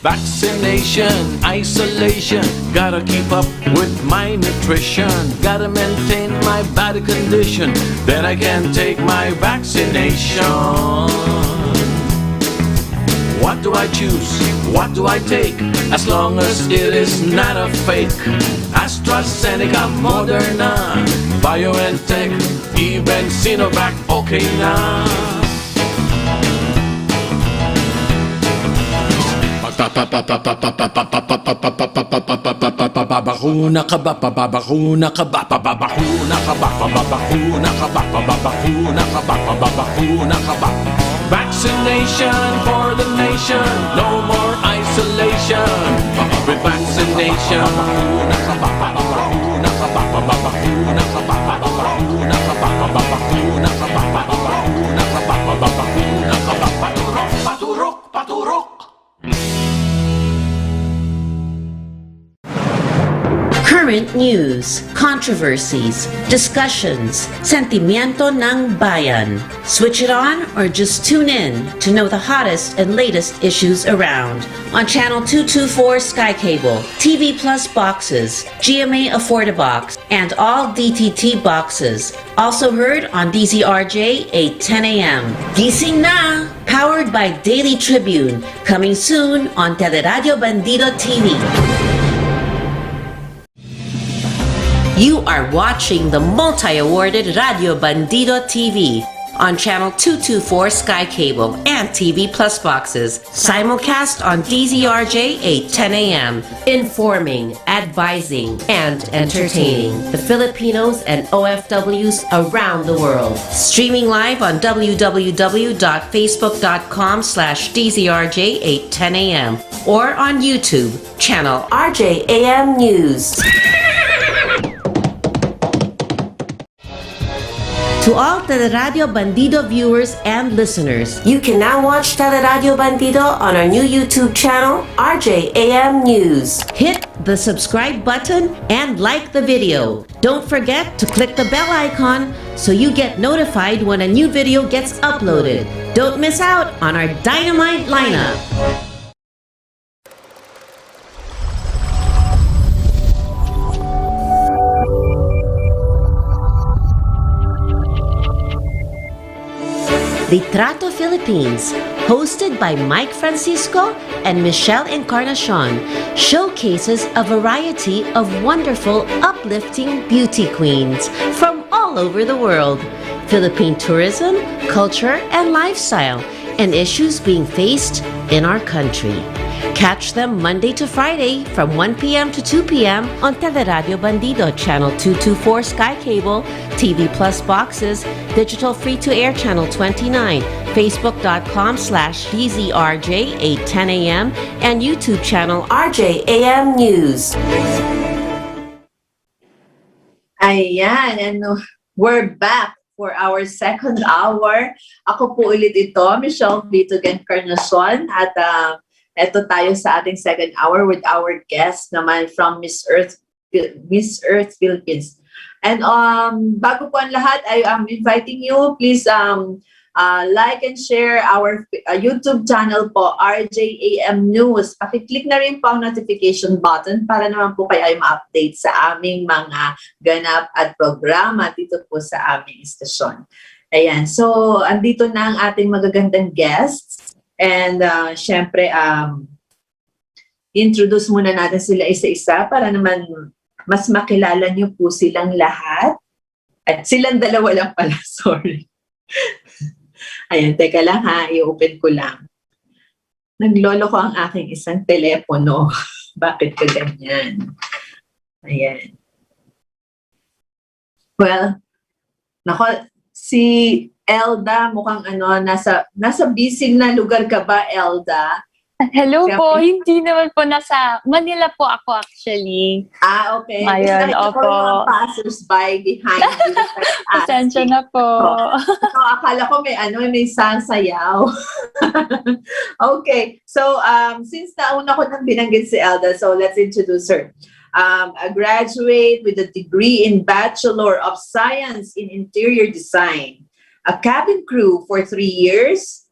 Vaccination, isolation, gotta keep up with my nutrition, gotta maintain my body condition, then I can take my vaccination. What do I choose? What do I take? As long as it is not a fake. AstraZeneca, Moderna, BioNTech, even Sinovac, okay na. Babakuna ka ba, babakuna ka ba, babakuna ka ba, babakuna ka ba, babakuna ka ba, babakuna ka ba. Vaccination for the nation, no more isolation. With vaccination, babakuna ka ba, babakuna ka ba, babakuna ka ba, babakuna ka ba, babakuna ka ba, babakuna ka ba, babakuna ka ba. Paturok, paturok, paturok.
Current news, controversies, discussions, sentimiento ng bayan. Switch it on or just tune in to know the hottest and latest issues around. On Channel 224 Sky Cable, TV Plus boxes, GMA Affordabox, and all DTT boxes. Also heard on DZRJ 8:10 a.m. Gising na! Powered by Daily Tribune. Coming soon on Teleradio Bandido TV. You are watching the multi-awarded Radio Bandido TV on Channel 224 Sky Cable and TV Plus boxes. Simulcast on DZRJ 8:10 a.m. Informing, advising, and entertaining the Filipinos and OFWs around the world. Streaming live on www.facebook.com/DZRJ 8:10 a.m. or on YouTube, channel RJAM News. To all Teleradio Bandido viewers and listeners, you can now watch Teleradio Bandido on our new YouTube channel, RJAM News. Hit the subscribe button and like the video. Don't forget to click the bell icon so you get notified when a new video gets uploaded. Don't miss out on our dynamite lineup. Litrato Philippines, hosted by Mike Francisco and Michelle Encarnacion, showcases a variety of wonderful, uplifting beauty queens from all over the world, Philippine tourism, culture, and lifestyle, and issues being faced in our country. Catch them Monday to Friday from 1 p.m. to 2 p.m. on Teleradio Bandido, Channel 224 Sky Cable, TV Plus boxes, digital free-to-air Channel 29, Facebook.com/DZRJ 8:10 a.m. and YouTube channel RJAM News.
Ayan, and we're back for our second hour. Ako po ulit ito, Michelle Encarnacion, at eto tayo sa ating second hour with our guest naman from Miss Earth Philippines. And bago po ang lahat, I am inviting you, please like and share our YouTube channel po, RJAM News. Pakiclick na rin po ang notification button para naman po kayo ay ma-update sa aming mga ganap at programa dito po sa aming istasyon. Ayan, so andito na ang ating magagandang guests. And syempre, introduce muna natin sila isa-isa para naman mas makilala niyo po silang lahat. At silang dalawa lang pala, sorry. Ayan, teka lang ha, i-open ko lang. Naglolo ko ang aking isang telepono. Bakit ka ganyan? Ayan. Well, nako, si Elda, mukhang nasa busy na lugar ka ba, Elda?
Hello po, hindi naman po, nasa Manila po ako actually.
Okay.
Ayun,
opo. Mga passers-by behind you.
Pasensya na po.
So, akala ko may sasayaw. Okay. So, since nauna ko nang binanggit si Elda, so let's introduce her. A graduate with a degree in Bachelor of Science in Interior Design. A cabin crew for 3 years.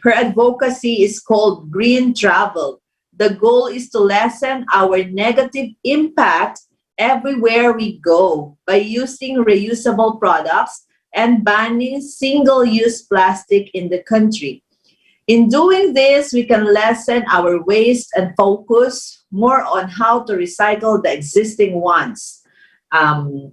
Her advocacy is called Green Travel. The goal is to lessen our negative impact everywhere we go by using reusable products and banning single-use plastic in the country. In doing this, we can lessen our waste and focus more on how to recycle the existing ones.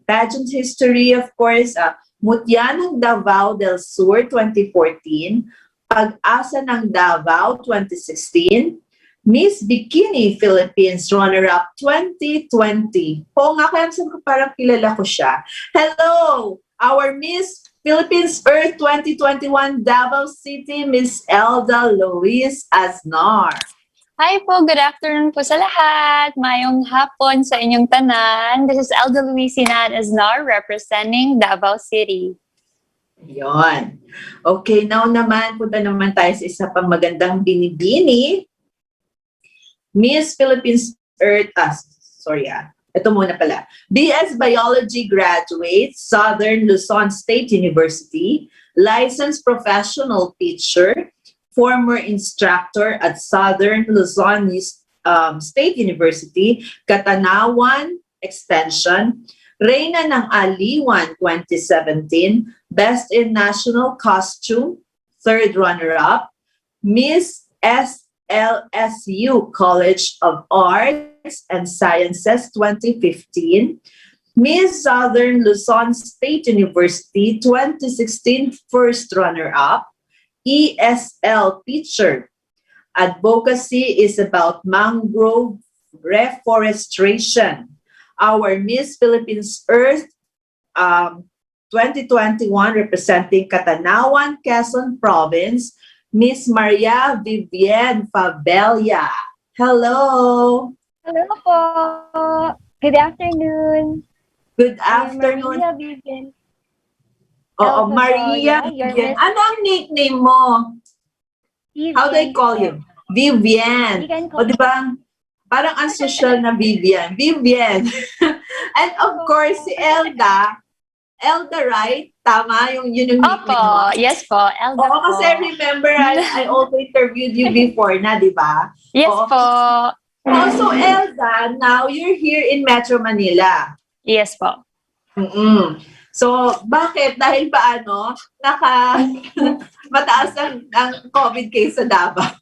Pageant history, of course, Mutya ng Davao del Sur 2014, Pag-asa ng Davao 2016, Miss Bikini Philippines runner-up 2020. Oo nga, kaya parang kilala ko siya. Hello, our Miss Philippines Earth 2021 Davao City, Miss Elda Luis Aznar.
Hi po, good afternoon po sa lahat. Mayong hapon sa inyong tanan. This is Elda Luisina Aznar representing Davao City.
Yon. Okay, now naman, punta naman tayo sa isa pang magandang binibini. Miss Philippines Earth, ito muna pala. BS Biology graduate, Southern Luzon State University, licensed professional teacher, former instructor at Southern Luzon State University, Katanawan Extension, Reyna ng Aliwan 2017, Best in National Costume, third runner-up, Miss SLSU College of Arts and Sciences 2015, Miss Southern Luzon State University 2016 first runner-up, ESL teacher. Advocacy is about mangrove reforestation. Our Miss Philippines Earth 2021 representing Katanawan, Quezon Province, Miss Maria Vivienne Fabelia. Hello!
Hello po! Good afternoon!
Good afternoon.
Maria Vivienne.
Oo, Maria Vivienne. Ano ang nickname mo?
Vivienne.
How do I call you? Vivienne. O diba? Parang ang social na Vivian. Vivian. And of course, si Elda. Elda, right? Tama? Yun yung nickname mo.
Yes po. Elda po.
Oo, kasi remember, I also interviewed you before na, di ba?
Yes po.
Also, Elda, now you're here in Metro Manila.
Yes po.
So, bakit? Dahil ba mataas ang COVID case sa Davao?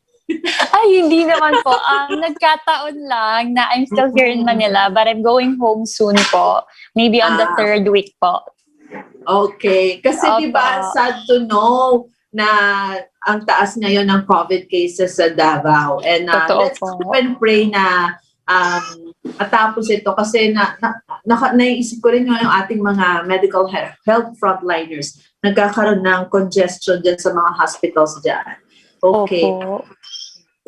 Ay, hindi naman po. Nagkataon lang na I'm still here in Manila, but I'm going home soon po. Maybe on the third week po.
Okay. Kasi diba, sad to know na ang taas ngayon ng COVID cases sa Davao. And let's hope and pray na matapos ito kasi naisip ko rin yung ating mga medical health frontliners. Nagkakaroon ng congestion dyan sa mga hospitals dyan. Okay.
Opo.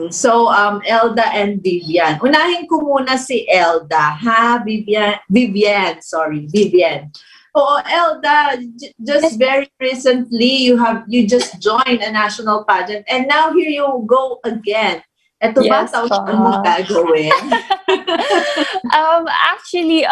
So, Elda and Vivian. Unahin ko muna si Elda, ha? Vivian. Oo, Elda, just very recently, you just joined a national pageant and now here you go again. Ito ba taon mo gagawin?
Actually,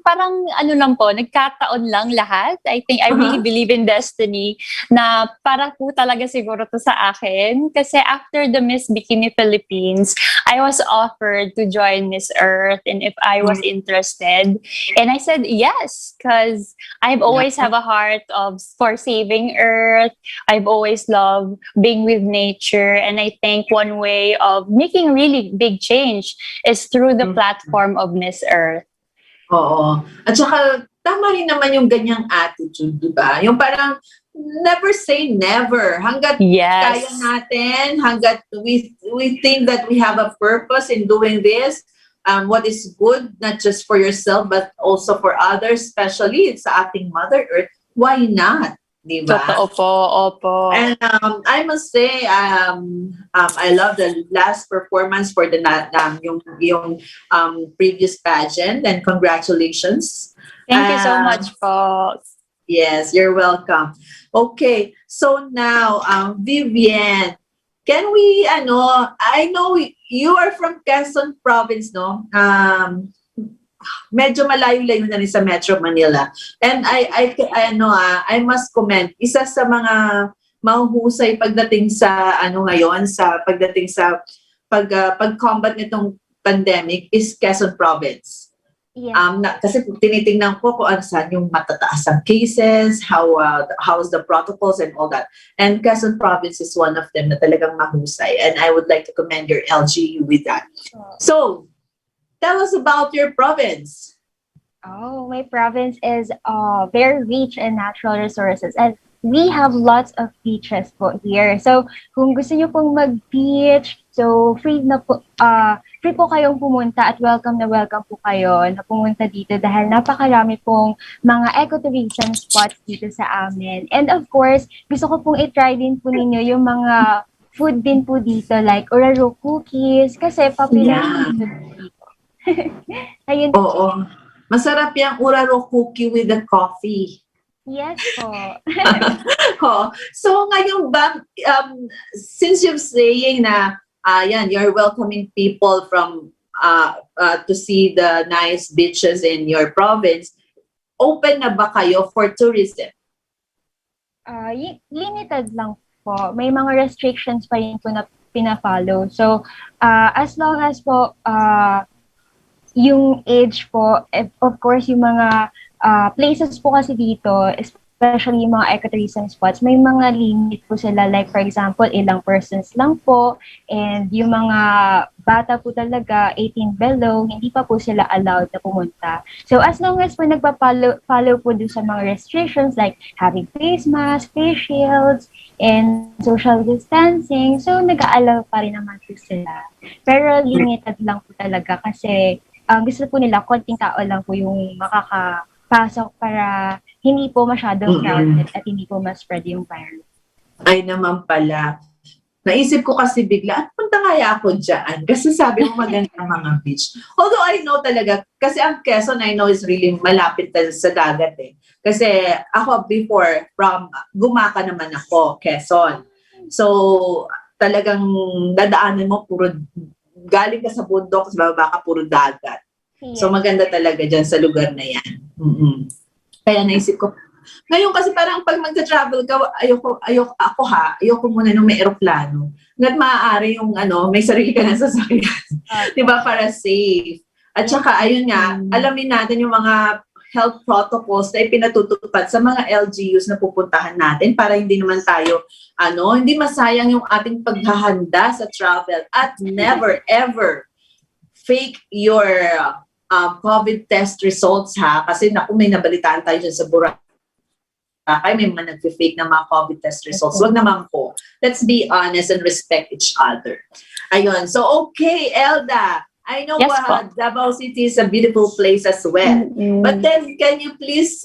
parang lang po, nagkataon lang lahat. I think I really believe in destiny na para po talaga siguro to sa akin. Kasi after the Miss Bikini Philippines, I was offered to join Miss Earth and if I was interested. And I said yes, because I've always have a heart for saving Earth. I've always loved being with nature. And I think one way of making really big change is through the platform of Miss Earth.
Oo. At saka, tama rin naman yung ganyang attitude, di ba? Yung parang, never say never. Hanggat kaya natin, hanggat we think that we have a purpose in doing this, what is good, not just for yourself, but also for others, especially sa ating Mother Earth, why not? Diba?
Opo.
And I must say, I love the last performance for the yung previous pageant, and congratulations.
Thank you so much po.
Yes, you're welcome. Okay, so now, Vivian, can we, I know you are from Quezon Province, no? Medyo malayo-layo na rin sa Metro Manila. And I must comment, isa sa mga mahuhusay pagdating sa pagdating sa pag-combat nitong pandemic is Quezon Province.
Yeah.
Kasi tinitingnan ko kung saan yung matataas ang cases, how's the protocols and all that. And Quezon Province is one of them na talagang mahusay. And I would like to commend your LGU with that. So, tell us about your province.
Oh, my province is very rich in natural resources and we have lots of beaches po here. So, kung gusto niyo pong mag-beach, so free po kayong pumunta at welcome po kayo na pumunta dito dahil napakarami pong mga ecotourism spots dito sa amin. And of course, gusto ko pong i-try din po ninyo yung mga food din po dito like oraro cookies kasi popular dito. Ayun.
Oo. Masarap yung oraro cookie with the coffee.
Yes po.
So ngayon ba, since you're saying na you're welcoming people from to see the nice beaches in your province, open na ba kayo for tourism?
Limited lang po. May mga restrictions pa rin po na pina-follow. So, as long as po yung age po, of course, yung mga places po kasi dito, especially yung mga ecotourism spots, may mga limit po sila. Like, for example, ilang persons lang po. And yung mga bata po talaga, 18 below, hindi pa po sila allowed na pumunta. So, as long as po nagpa-follow po dun sa mga restrictions like having face masks, face shields, and social distancing, so nag-a-allow pa rin naman po sila. Pero limited lang po talaga kasi gusto po nila, konting tao lang po yung makakapasok para hindi po masyadong crowded at hindi po ma-spread yung virus.
Ay naman pala. Naisip ko kasi bigla, punta kaya ako dyan? Kasi sabi mo maganda mga beach. Although I know talaga, kasi ang Quezon I know is really malapit sa dagat eh. Kasi ako before, Gumaka naman ako, Quezon. So talagang dadaanan mo puro galing ka sa bundok, sa baba ka, puro dagat. Yeah. So, maganda talaga dyan sa lugar na yan. Kaya naisip ko, ngayon kasi parang pag magta-travel ka, ayoko muna nung may aeroplano. Nga't maaari yung may sarili ka na sasakyan. Diba? Para safe. At saka, ayun nga, alamin natin yung mga health protocols na ipinatutupad sa mga LGUs na pupuntahan natin para hindi naman tayo, hindi masayang yung ating paghahanda sa travel at never ever fake your COVID test results ha. Kasi naku, may nabalitaan tayo dyan sa Boracay, may mga nag-fake na mga COVID test results. Wag naman po. Let's be honest and respect each other. Ayun. So, okay, Elda. I know
Yes, po.
Davao City is a beautiful place as well. But then, can you please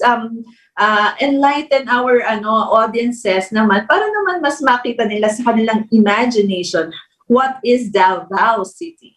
enlighten our audiences naman para naman mas makita nila sa kanilang imagination what is Davao City?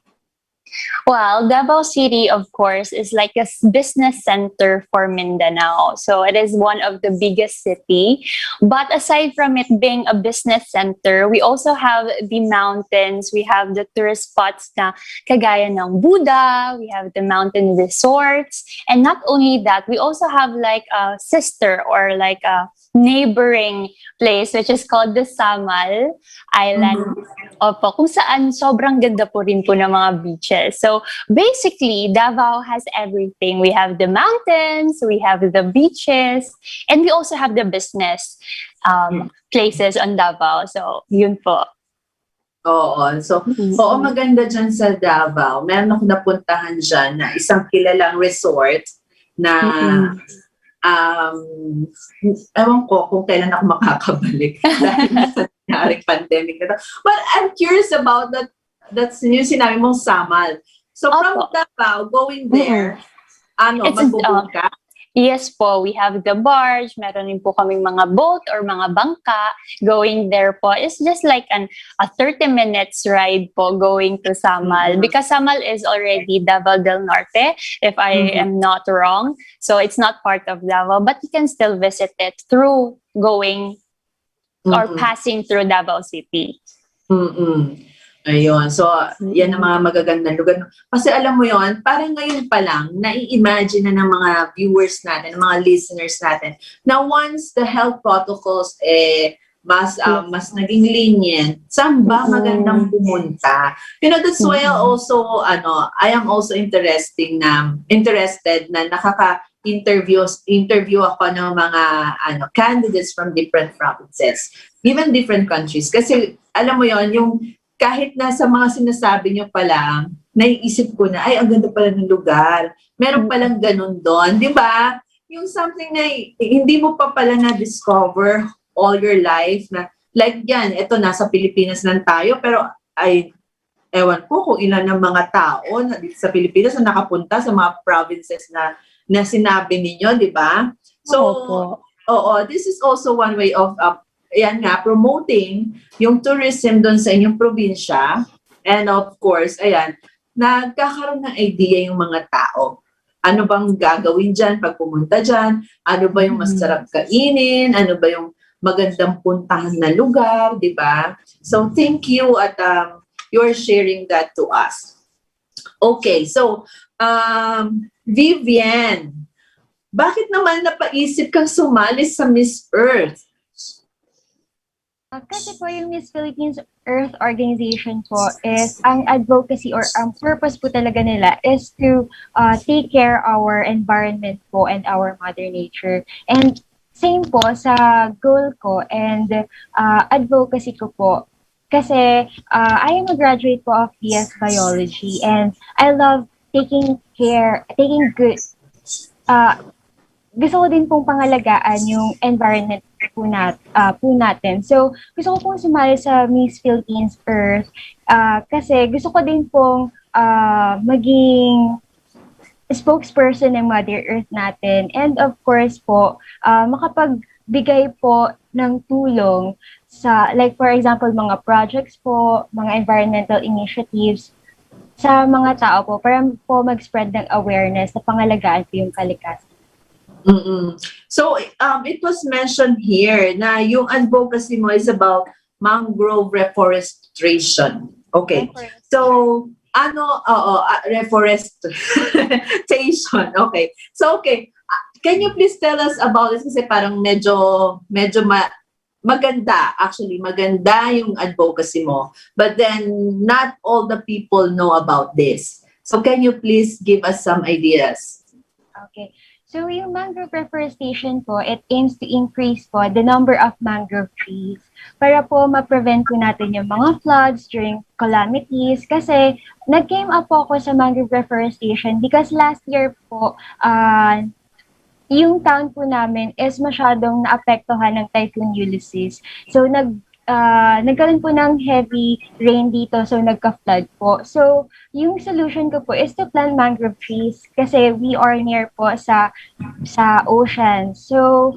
Well, Davao City, of course, is like a business center for Mindanao. So it is one of the biggest city. But aside from it being a business center, we also have the mountains. We have the tourist spots na kagaya ng Buda. We have the mountain resorts. And not only that, we also have like a sister or like a neighboring place which is called the Samal Island. Opo, kung saan sobrang ganda po rin po ng mga beaches. So basically, Davao has everything. We have the mountains, we have the beaches, and we also have the business places on Davao. So yun po.
Oo. So, oo, maganda dyan sa Davao. Meron ako napuntahan dyan na isang kilalang resort na ewan ko kung kailan ako makakabalik dahil sa nangyaring pandemic na to. But I'm curious about that's yung sinabi mong Samal. So from Davao, going there, magbubog ka?
Yes po, we have the barge, meron din po kaming mga boat or mga bangka going there po. It's just like a 30 minutes ride po going to Samal because Samal is already Davao del Norte, if I am not wrong. So it's not part of Davao, but you can still visit it through going or passing through Davao City.
Ayun. So, yan ang mga magagandang lugar. Kasi alam mo yon, parang ngayon pa lang, nai-imagine na ng mga viewers natin, ng mga listeners natin, na once the health protocols mas naging lenient, saan ba magandang pumunta? You know, that's why I am also interested na interview ako ng mga candidates from different provinces, even different countries. Kasi alam mo yon, yung kahit na sa mga sinasabi nyo pa lang, naiisip ko na, ay, ang ganda pala ng lugar. Meron palang ganun doon. Di ba? Yung something na hindi mo pa pala na-discover all your life na, like yan, eto, nasa Pilipinas lang tayo, pero ewan ko kung ilan ng mga tao sa Pilipinas na nakapunta sa mga provinces na sinabi ninyo, di ba? So, this is also one way of promoting yung tourism doon sa inyong probinsya. And of course, nagkakaroon ng idea yung mga tao. Ano bang gagawin dyan pag pumunta dyan? Ano ba yung masarap kainin? Ano ba yung magandang puntahan na lugar? Diba? So, thank you at you're sharing that to us. Okay, so, Vivian, bakit naman napaisip kang sumali sa Miss Earth?
Kasi po yung Miss Philippines Earth Organization po is ang advocacy or ang purpose po talaga nila is to take care our environment po and our mother nature. And same po sa goal ko and advocacy ko po. Kasi I am a graduate po of BS Biology and I love taking good gusto ko din pong pangalagaan yung environment po natin. So, gusto ko pong sumali sa Miss Philippines Earth kasi gusto ko din pong maging spokesperson ng Mother Earth natin. And of course po, makapagbigay po ng tulong sa, like for example, mga projects po, mga environmental initiatives sa mga tao po para po mag-spread ng awareness na pangalagaan po yung kalikasan.
So, it was mentioned here na yung advocacy mo is about mangrove reforestation. Okay. So, reforestation. Okay. So, okay. Can you please tell us about this? Kasi parang medyo maganda. Actually, maganda yung advocacy mo. But then, not all the people know about this. So, can you please give us some ideas?
Okay. So yung mangrove reforestation po, it aims to increase po the number of mangrove trees para po ma-prevent po natin yung mga floods during calamities. Kasi nag-came up po ako sa mangrove reforestation because last year po, yung town po namin is masyadong naapektuhan ng Typhoon Ulysses. So nagkaroon po ng heavy rain dito, so nagka-flood po. So, yung solution ko po is to plant mangrove trees kasi we are near po sa ocean. So,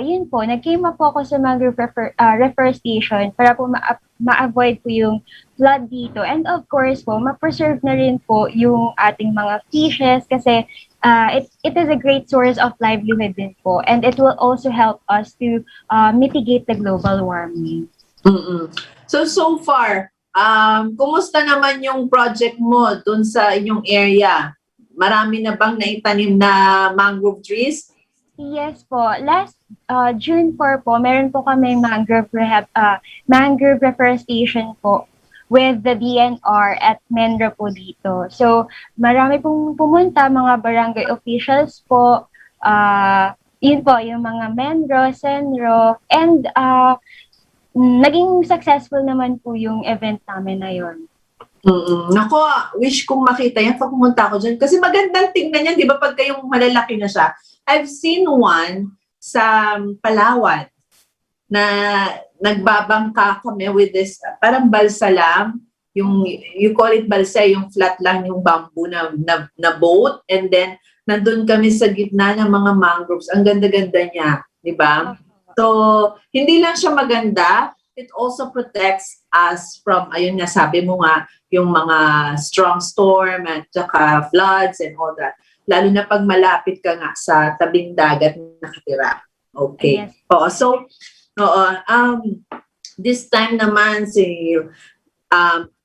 yun po, nag-came up po ako sa mangrove reforestation para po ma-avoid po yung flood dito. And of course po, ma-preserve na rin po yung ating mga fishes kasi it is a great source of livelihood din po. And it will also help us to mitigate the global warming.
Mm-mm. So far, kumusta naman yung project mo dun sa inyong area? Marami na bang naitanim na mangrove trees?
Yes po. Last June 4 po, meron po kami mangrove reforestation po with the DNR at Menro po dito. So, marami pong pumunta, mga barangay officials po, yun po, yung mga Menro, Senro, and naging successful naman po yung event namin na yun.
Nako, wish kong makita yan pag pumunta ako dyan. Kasi magandang tingnan yan, di ba, pag kayong malalaki na siya. I've seen one sa Palawan na nagbabangka kami with this, parang balsa lang, yung, you call it balsa, yung flat lang, yung bamboo na boat, and then, nandun kami sa gitna ng mga mangroves. Ang ganda-ganda niya, di ba? So, hindi lang siya maganda, it also protects us from, ayun nga, sabi mo nga, yung mga strong storm at saka floods and all that. Lalo na pag malapit ka nga sa tabing dagat na nakatira. Okay.
Yes.
Oo, so, this time naman si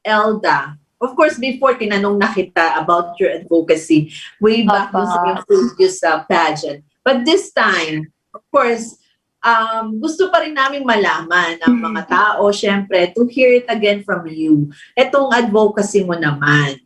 Elda, of course, before tinanong na kita about your advocacy, way back sa yung previous pageant. But this time, of course, gusto pa rin namin malaman ng mga tao, syempre, to hear it again from you. Etong advocacy mo naman.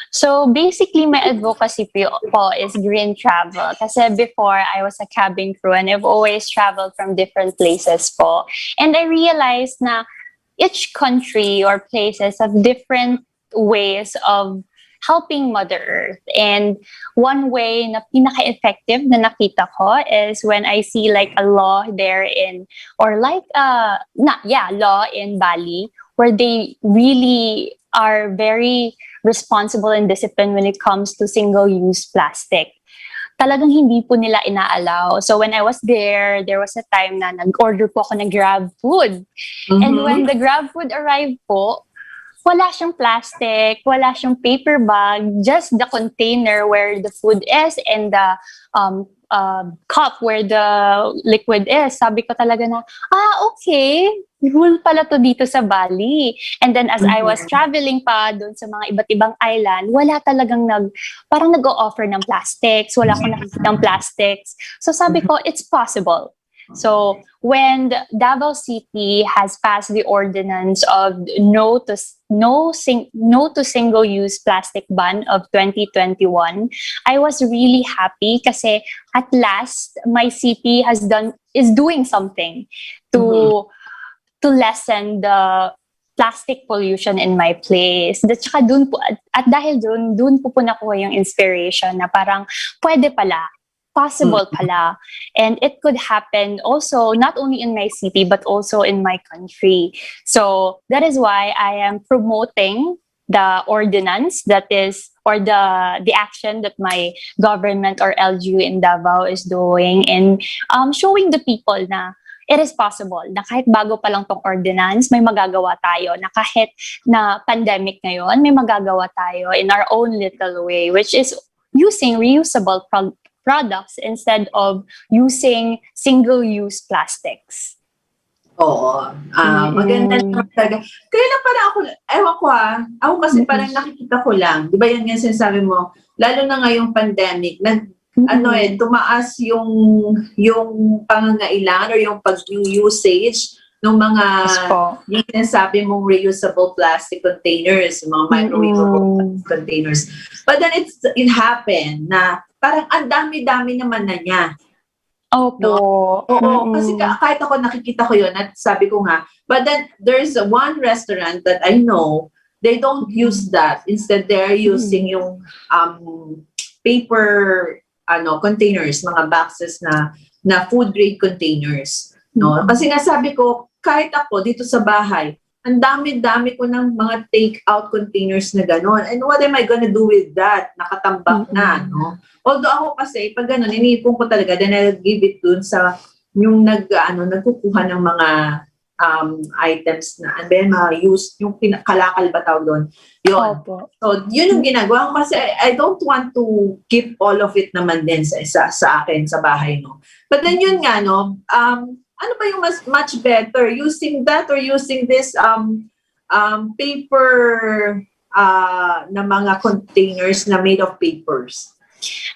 So basically, my advocacy po is green travel. Kasi before, I was a cabin crew and I've always traveled from different places po. And I realized na each country or places have different ways of helping Mother Earth. And one way na pinaka-effective na nakita ko is when I see like a law there or like, law in Bali, where they really are very responsible and disciplined when it comes to single-use plastic. Talagang hindi po nila ina-allow. So when I was there was a time na nag-order po ako ng Grab food. Mm-hmm. And when the Grab food arrived po, wala siyang plastic, wala siyang paper bag, just the container where the food is and the cup where the liquid is. Sabi ko talaga na, okay, rule pala to dito sa Bali. And then as I was traveling pa doon sa mga iba't ibang island, wala talagang parang nag-o-offer ng plastics, wala akong nakikita ng plastics. So sabi ko, it's possible. So when Davao City has passed the ordinance of no to single-use plastic ban of 2021, I was really happy kasi at last my city is doing something to lessen the plastic pollution in my place. At saka dahil dun po nakuha yung inspiration na parang pwede pala, possible pala. And it could happen also not only in my city but also in my country. So that is why I am promoting the ordinance that is, or the action that my government or LGU in Davao is doing, and showing the people na it is possible na kahit bago pa lang tong ordinance, may magagawa tayo, na kahit na pandemic ngayon, may magagawa tayo in our own little way, which is using reusable products instead of using single-use plastics.
Oo. Maganda naman talaga. Kaya lang parang ako kasi parang nakikita ko lang. Di ba yan nga sinasabi mo, lalo na ngayong pandemic, tumaas yung pangangailangan or yung usage ng mga yung sinasabi mong reusable plastic containers, yung mga microwavable containers. But then it happened na parang ang dami-dami naman na niya.
Opo.
Oo, kasi kahit ako nakikita ko yun at sabi ko nga, but then there's one restaurant that I know, they don't use that. Instead, they're using yung paper containers, mga boxes na food grade containers. No? Kasi nga sabi ko, kahit ako dito sa bahay, ang dami-dami ko ng mga take-out containers na gano'n. And what am I gonna do with that? Nakatambak na, no? Although ako kasi, pag gano'n, iniipon ko talaga, then I'll give it dun sa yung nagkukuha ng mga items na, and then mga used, yung kalakal ba tawag doon? Yun.
Opo.
So, yun yung ginagawa ko kasi I don't want to keep all of it naman din sa akin, sa bahay, no? But then yun nga, no? Ano ba yung much better? Using that or using this paper na mga containers na made of papers?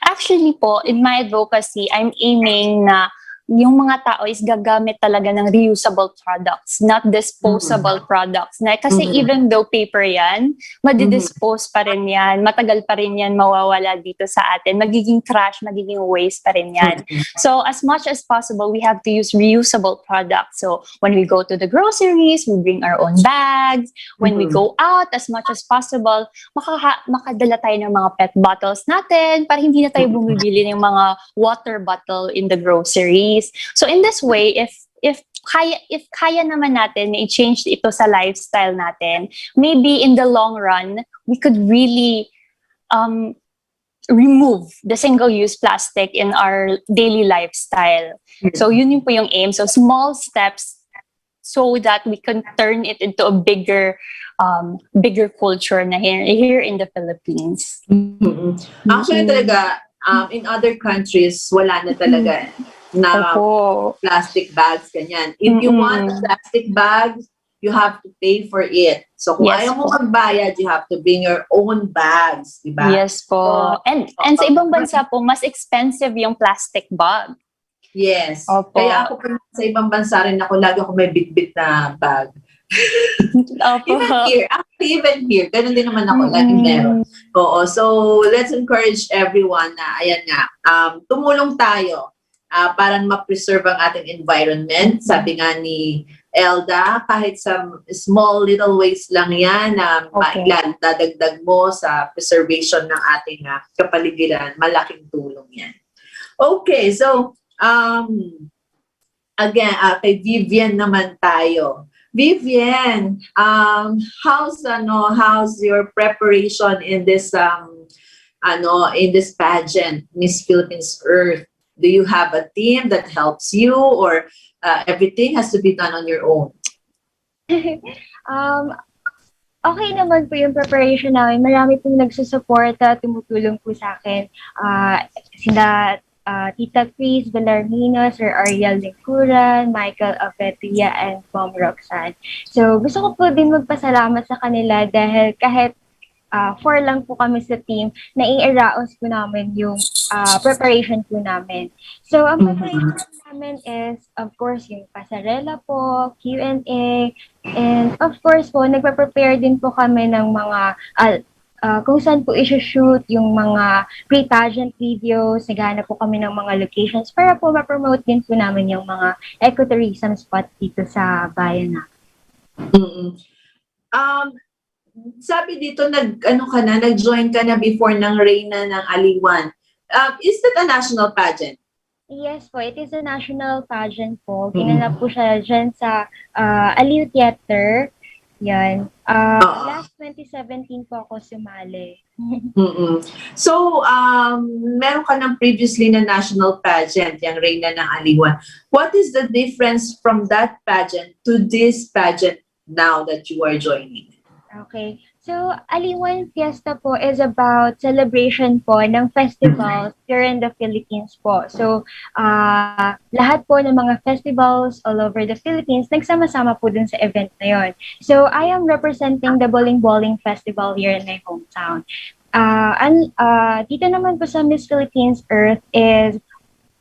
Actually po, in my advocacy, I'm aiming na yung mga tao is gagamit talaga ng reusable products, not disposable products. Na, kasi even though paper yan, madidispose pa rin yan, matagal pa rin yan mawawala dito sa atin, magiging trash, magiging waste pa rin yan. So as much as possible, we have to use reusable products. So when we go to the groceries, we bring our own bags. When we go out, as much as possible, makadala tayo ng mga PET bottles natin para hindi na tayo bumibili ng mga water bottle in the groceries. So in this way, if kaya naman natin na i-change ito sa lifestyle natin, maybe in the long run, we could really remove the single-use plastic in our daily lifestyle. So yun po yung aim. So small steps so that we can turn it into a bigger culture na here in the Philippines.
Actually talaga, in other countries, wala na talaga na plastic bags, ganyan. If you want a plastic bag, you have to pay for it. So kung ayaw mo magbayad, you have to bring your own bags, di ba?
Yes po. And sa ibang bansa po, mas expensive yung plastic bag.
Yes.
Opo.
Kaya ako sa ibang bansa rin ako, lagi ako may bit-bit na bag. Even here, ganun din naman ako, laging meron. Oo, so let's encourage everyone na, ayan nga, tumulong tayo para ma-preserve ang ating environment. Sabi nga ni Elda, kahit sa small little ways lang yan na dadagdag mo sa preservation ng ating kapaligiran, malaking tulong yan. Okay, so again, kay Vivian naman tayo. Vivian, how's your preparation in this pageant, Miss Philippines Earth? Do you have a team that helps you, or everything has to be done on your own?
Okay naman po yung preparation namin. Marami pong nagsusuporta, tumutulong po sa akin. Sina Tita Chris Bellarmino, Sir Ariel Licuran, Michael Avetia, and Mom Roxanne. So, gusto ko po din magpasalamat sa kanila dahil kahit 4 lang po kami sa team, nai-iraos po namin yung preparation po namin. So, ang preparation namin is, of course, yung pasarela po, Q&A, and of course po, nagpa-prepare din po kami ng mga kung saan po i-shoot yung mga pre-pageant videos, naghahanap po kami ng mga locations para po ma-promote din po namin yung mga ecotourism spot dito sa bayan na.
Sabi dito, nag-join ka na before ng Reyna ng Aliwan. Is that a national pageant?
Yes po, it is a national pageant po. Ginanap po siya dyan sa Aliw Theater. Yan. Last 2017 po ako sumali.
So, meron ka ng previously na national pageant, yung Reyna ng Aliwan. What is the difference from that pageant to this pageant now that you are joining?
Okay. So, Aliwan Fiesta po is about celebration po ng festivals here in the Philippines po. So, lahat po ng mga festivals all over the Philippines, nagsama-sama po dun sa event na yon. So, I am representing the Bowling Festival here in my hometown. Dito naman po sa Miss Philippines Earth is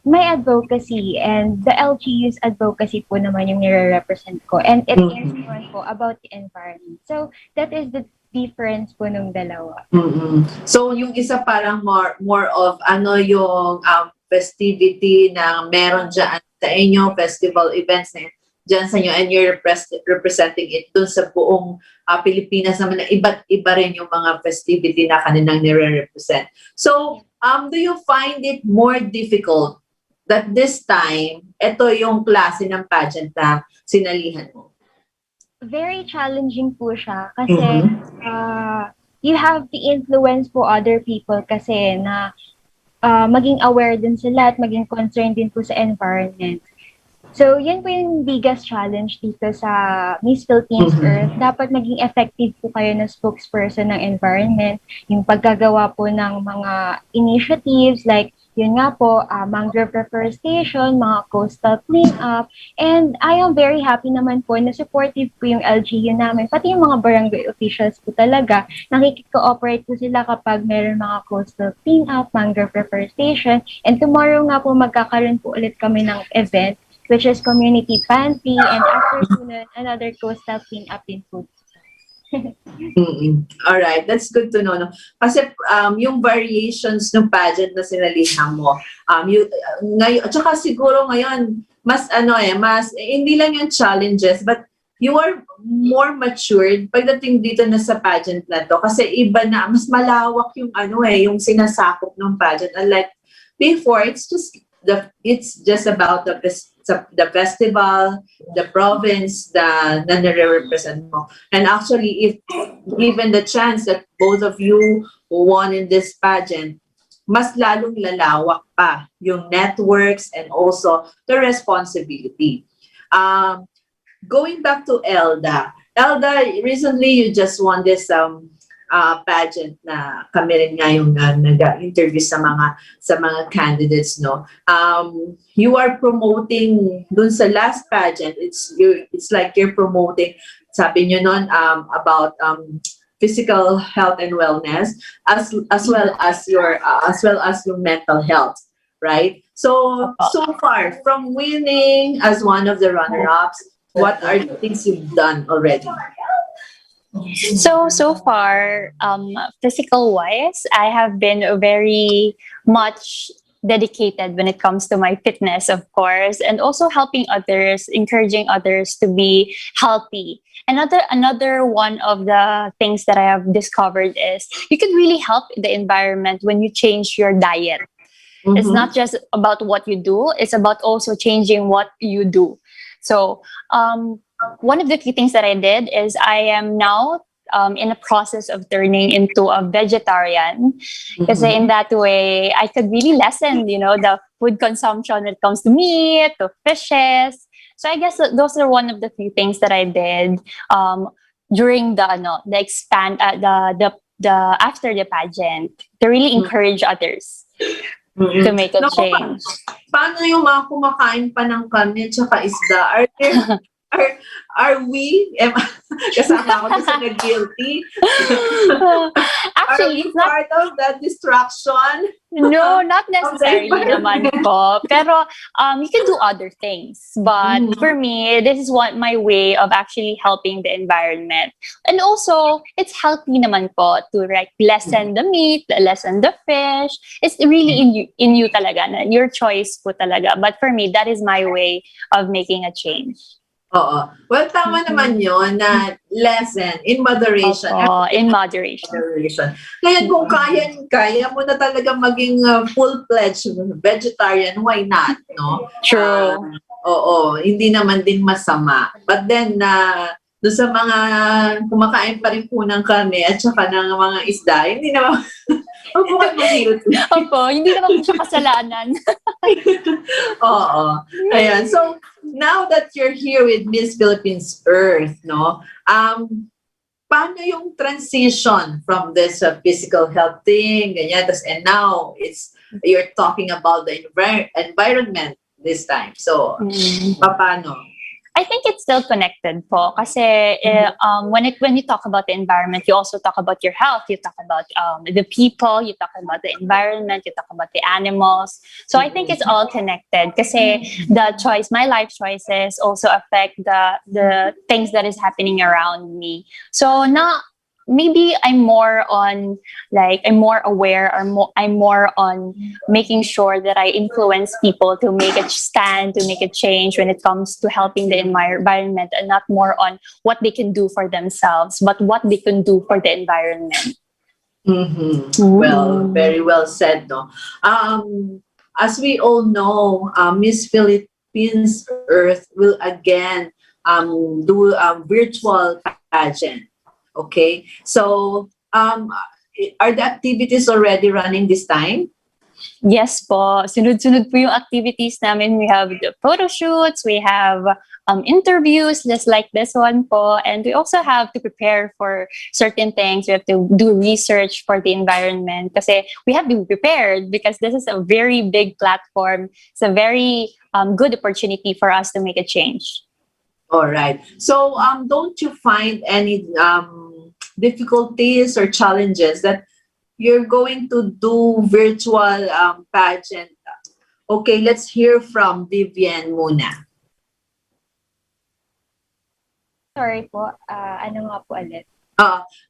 my advocacy, and the LGU's advocacy po naman yung nire-represent ko. And it is naman po about the environment. So, that is the difference po nung dalawa.
Mm-mm. So yung isa parang more of yung festivity na meron dyan sa inyo, festival events na dyan sa inyo, and you're representing it dun sa buong Pilipinas naman na iba't iba rin yung mga festivity na kanilang nire-represent. So, do you find it more difficult that this time, ito yung klase ng pageant na sinalihan mo?
Very challenging po siya kasi you have to influence po other people kasi na maging aware din sila at maging concerned din po sa environment. So, yan po yung biggest challenge dito sa Miss Philippines Earth. Dapat maging effective po kayo na spokesperson ng environment, yung paggagawa po ng mga initiatives like yun nga po, mangrove reforestation, mga coastal cleanup, and I am very happy naman po na supportive po yung LGU namin, pati yung mga barangay officials po talaga, nakikiko-operate po sila kapag meron mga coastal cleanup, mangrove reforestation, and tomorrow nga po magkakaroon po ulit kami ng event, which is community pantry, and after nun, another coastal cleanup din po.
All right, that's good to know. No? Kasi yung variations ng pageant na sinalihan mo, ngayon, at saka siguro ngayon, mas hindi lang yung challenges, but you are more matured pagdating dito na sa pageant na to. Kasi iba na, mas malawak yung yung sinasakop ng pageant. Unlike before, it's just about the festival, the province na nare-represent mo. And actually, if given the chance that both of you won in this pageant, mas lalong lalawak pa yung networks and also the responsibility. Going back to Elda. Elda, recently you just won this pageant na kami rin nga yung nag-interview sa mga candidates, no. You are promoting dun sa last pageant, it's like you're promoting, sabi niyo noon, about physical health and wellness as well as your mental health, right? So far from winning as one of the runner-ups, what are the things you've done already?
So far, physical wise, I have been very much dedicated when it comes to my fitness, of course, and also helping others, encouraging others to be healthy. Another one of the things that I have discovered is you can really help the environment when you change your diet. It's not just about what you do, it's about also changing what you do. So, one of the key things that I did is I am now in the process of turning into a vegetarian. Because in that way, I could really lessen, the food consumption when it comes to meat, to fishes. So I guess those are one of the few things that I did during the after the pageant to really encourage others to make a change.
Paano yung mga kumakain pa ng karne tsaka isda? Are we? Kasama ako sa nag-guilty.
Actually,
it's not part of that distraction.
No, not necessarily naman po. Pero you can do other things. But for me, this is my way of actually helping the environment. And also, it's healthy naman po to lessen the meat, lessen the fish. It's really in you talaga. Your choice po talaga. But for me, that is my way of making a change.
Oo. Well, tama naman yun na lesson in moderation.
In moderation.
Ngayon, kung kaya mo na talaga maging full-fledged vegetarian, why not, no?
True.
Oo, hindi naman din masama. But then, doon sa mga kumakain pa rin po ng karne at saka ng mga isda, hindi naman,
hindi naman po siya kasalanan.
Oo. Ayan. So, now that you're here with Miss Philippines Earth, no, paano yung transition from this physical health thing, ganyan, and now you're talking about the environment this time. So, paano?
I think it's still connected po kasi when you talk about the environment, you also talk about your health, you talk about the people, you talk about the environment, you talk about the animals. So I think it's all connected kasi my life choices also affect the things that is happening around me. So maybe I'm more on, like, I'm more aware, or I'm more on making sure that I influence people to make a stand, to make a change when it comes to helping the environment, and not more on what they can do for themselves, but what they can do for the environment.
Well, very well said, no? As we all know, Miss Philippines Earth will again do a virtual pageant. Okay, so are the activities already running this time?
Yes po. Sunod-sunod po yung activities namin. We have the photo shoots, we have interviews just like this one po, and we also have to prepare for certain things. We have to do research for the environment kasi we have to be prepared, because this is a very big platform. It's a very good opportunity for us to make a change.
All right. So don't you find any difficulties or challenges that you're going to do virtual pageant? Okay, let's hear from Vivian muna.
Sorry po, ano nga po ulit?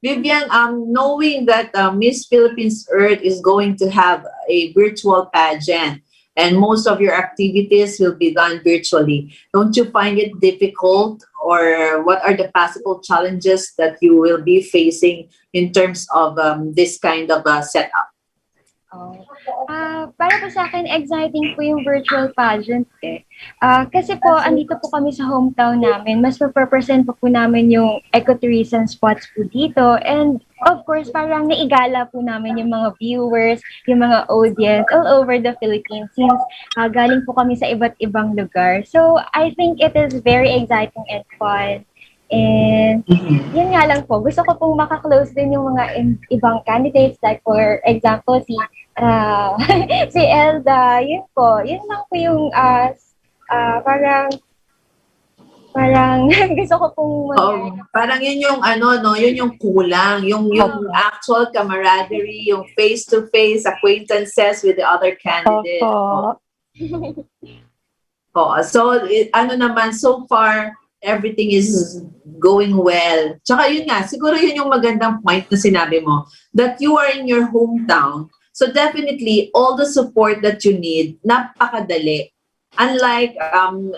Vivian, knowing that Miss Philippines Earth is going to have a virtual pageant and most of your activities will be done virtually, don't you find it difficult, or what are the possible challenges that you will be facing in terms of this kind of setup?
Para po sa akin, exciting po yung virtual pageant eh. Kasi po, andito po kami sa hometown namin. Mas ma-represent po namin yung ecotourism spots po dito. And of course, parang naigala po namin yung mga viewers, yung mga audience all over the Philippines, since galing po kami sa iba't ibang lugar. So, I think it is very exciting and fun. And yun nga lang po, gusto ko pong makaklose din yung mga ibang candidates, like for example, si Elda, yun po. Yun lang po yung parang gusto ko pong
parang yun yung yun yung kulang, yung actual camaraderie, yung face-to-face acquaintances with the other candidates. So naman, so far everything is going well. Tsaka yun nga, siguro yun yung magandang point na sinabi mo, that you are in your hometown. So definitely, all the support that you need, napakadali. Unlike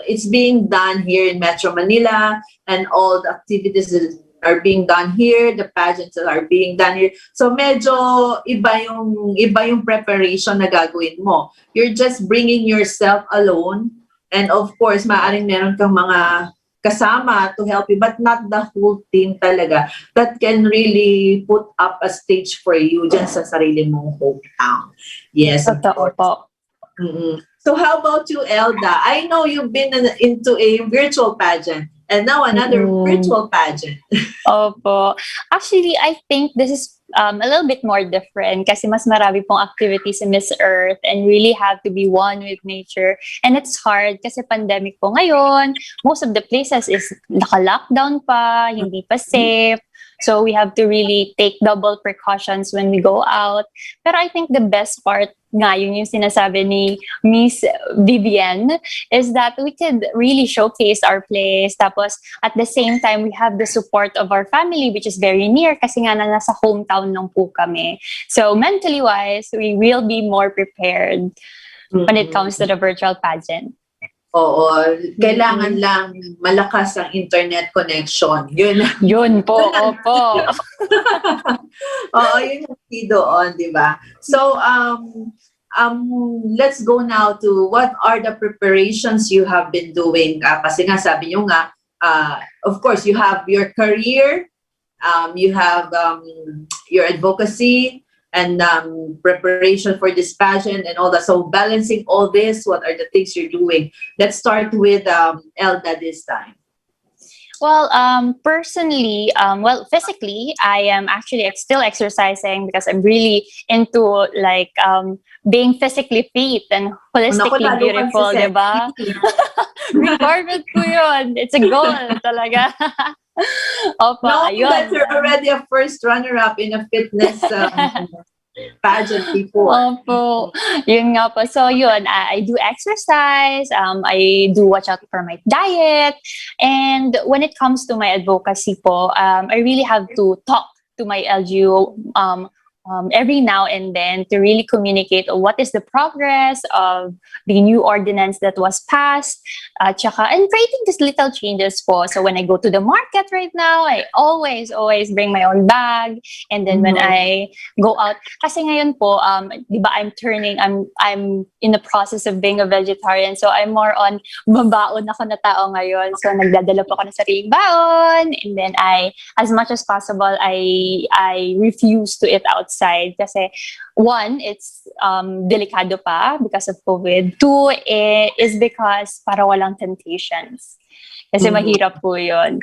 it's being done here in Metro Manila, and all the activities that are being done here, the pageants that are being done here. So medyo iba yung preparation na gagawin mo. You're just bringing yourself alone, and of course, maaaring meron kang mga kasama to help you, but not the whole team talaga that can really put up a stage for you dyan sa sarili mong hometown. Yes, of course. So how about you, Elda? I know you've been into a virtual pageant and now another virtual pageant.
Opo. Actually, I think this is a little bit more different kasi mas marami pong activities in Miss Earth and really have to be one with nature. And it's hard kasi pandemic po ngayon. Most of the places is naka-lockdown pa, hindi pa safe. So we have to really take double precautions when we go out. Pero I think the best part nga, yun yung sinasabi ni Miss Vivian, is that we could really showcase our place. Tapos, at the same time, we have the support of our family, which is very near kasi nga na nasa hometown lang po kami. So, mentally wise, we will be more prepared when it comes to the virtual pageant.
Oo, kailangan lang malakas ang internet connection.
Yun po, opo.
Oo, yun yung key doon, di ba? So, let's go now to what are the preparations you have been doing. Kasi nga, sabi nyo nga, of course, you have your career, you have your advocacy, and preparation for this pageant and all that. So balancing all this, what are the things you're doing? Let's start with Elda this time.
Well, personally, physically, I am actually still exercising because I'm really into like being physically fit and holistically beautiful, diba? Requirement po yun. It's a goal talaga. Opo, ayun.
That you're already a first runner-up in a fitness pageant before.
Opo. Yun nga po. So yun, I do exercise, I do watch out for my diet, and when it comes to my advocacy po, I really have to talk to my LGU every now and then to really communicate what is the progress of the new ordinance that was passed, and creating these little changes po. So when I go to the market right now, I always bring my own bag. And then when I go out, kasi ngayon po, di ba, I'm in the process of being a vegetarian. So I'm more on mabaon ako na tao ngayon. So nagdadala po ako ng sariling baon. And then as much as possible, I refuse to eat outside kasi one, it's delikado pa because of COVID. Two, is because para walang temptations. Kasi mahirap po yun.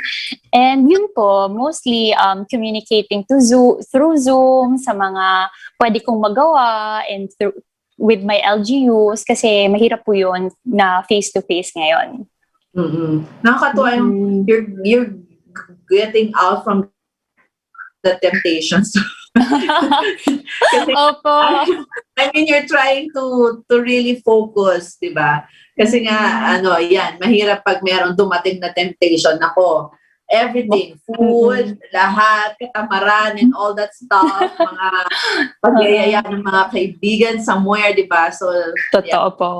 And yun po, mostly communicating through Zoom sa mga pwede kong magawa and with my LGUs kasi mahirap po yun na face-to-face ngayon.
Nakakatuwa yung you're getting out from the temptations. Kasi,
Opo.
I mean, you're trying to really focus, di ba? Kasi nga, mahirap pag meron dumating na temptation. Ako, everything, food, lahat, katamaran, and all that stuff, mga pagyayaya ng mga kaibigan somewhere, di ba? So,
Totoo po.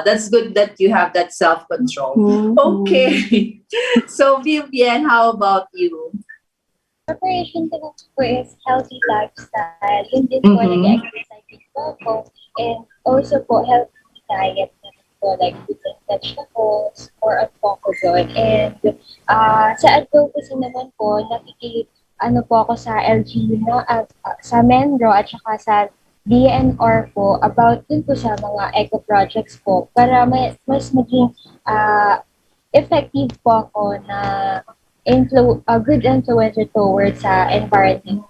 That's good that you have that self-control. Okay. So, Vivian, how about you?
Preparation ko po is healthy lifestyle. Yun din po, nag-exercise din po ako. And also po, healthy diet din po, like fruits and vegetables, or po ako doon. And sa advocacy naman po, po ako sa LGU, sa Menro at saka sa DNR po, about din po sa mga eco projects po, para mas maging effective po ako na good influencer towards sa environment.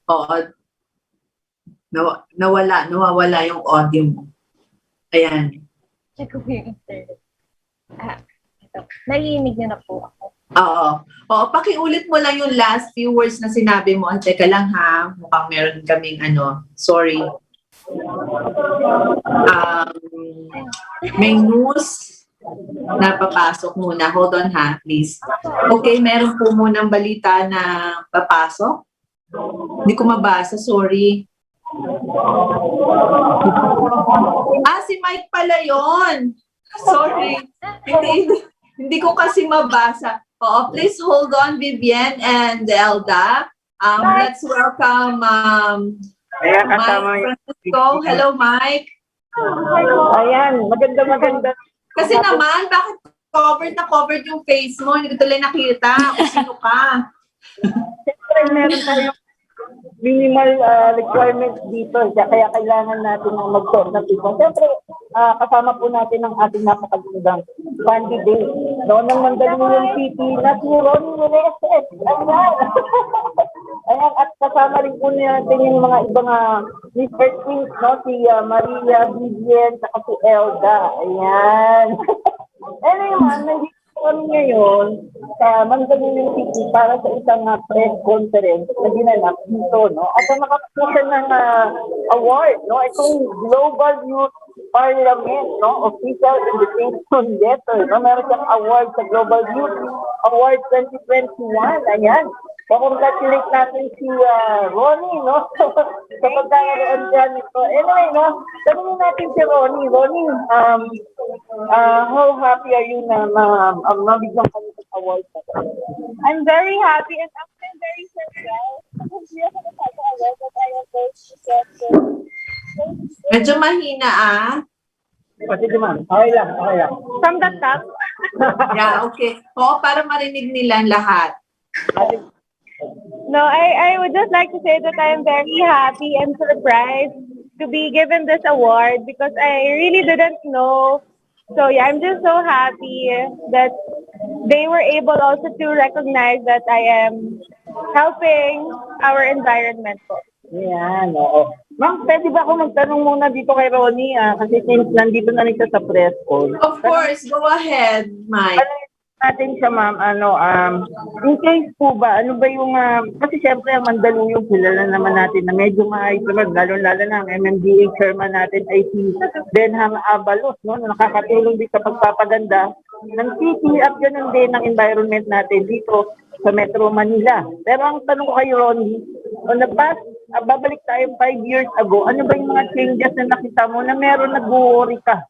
Oo. Nawawala yung audio mo. Ayan.
Check ko yung internet. Ito. Narinig niyo na po ako.
Oo, pakiulit mo lang yung last few words na sinabi mo. Teka lang ha, mukhang meron kaming sorry. May news napapasok muna. Hold on ha, please. Okay, meron po munang balita na papasok. Hindi ko mabasa, sorry. Si Mike pala yun. Sorry. Hindi ko kasi mabasa. Please hold on, Vivian and Elda. Let's welcome Mike Francisco. Hello, Mike.
Ayan, maganda.
Kasi naman, bakit covered yung face mo? Hindi ko tuloy nakita kung sino ka.
Siyempre, meron tayong minimal requirements dito. Kaya kailangan natin mag-sort ng people. Siyempre, kasama po natin ang ating napakagandang candidate. Noon ng Mandaluyong City, na si Ronnie Meneses. Ayan, at kasama rin po natin yung mga ibang Mr. Queens, no? Si Maria, Vivian, saka si Elda. Ayan. Naman, nandito kami ngayon sa Mandaluyong City para sa isang press conference na ginanap dito, no? At nakakakuha ng award, no? Itong Global Youth Parliament, no? Official Invitation Letter, no? Meron siyang award sa Global Youth Award 2021. Ayan. Congratulate natin si Ronnie, no? Sa pagkakaroon dyan ito. Anyway, no? Tanungin natin si Ronnie. Ronnie, how happy are you na mabigyan ka ng award?
I'm very happy and I'm very surprised. Hindi ako nakaka-aware that I am very successful.
Medyo mahina
Sige ma'am, okay lang.
From the top,
Yeah, okay. Para marinig nila lahat.
no, I would just like to say that I am very happy and surprised to be given this award because I really didn't know. So yeah, I'm just so happy that they were able also to recognize that I am helping our environment.
Yan, oo. Ma'am, pwede ba ako magtanong muna dito kay Ronnie? Kasi since nandito na rin siya sa press call.
Of course, go ahead, Mike.
Natin siya, ma'am, in case po ba, ano ba yung, kasi syempre ang Mandaluyong kilala naman natin na medyo maayos naman, lalo-lalo na ang MMDA chairman natin ay si Benham Abalos, no, na nakakatulong din sa pagpapaganda ng city at ganun din ng environment natin dito sa Metro Manila. Pero ang tanong ko kay Ronnie, on the past, babalik tayo 5 years ago, ano ba yung mga changes na nakita mo na meron nag-worry ka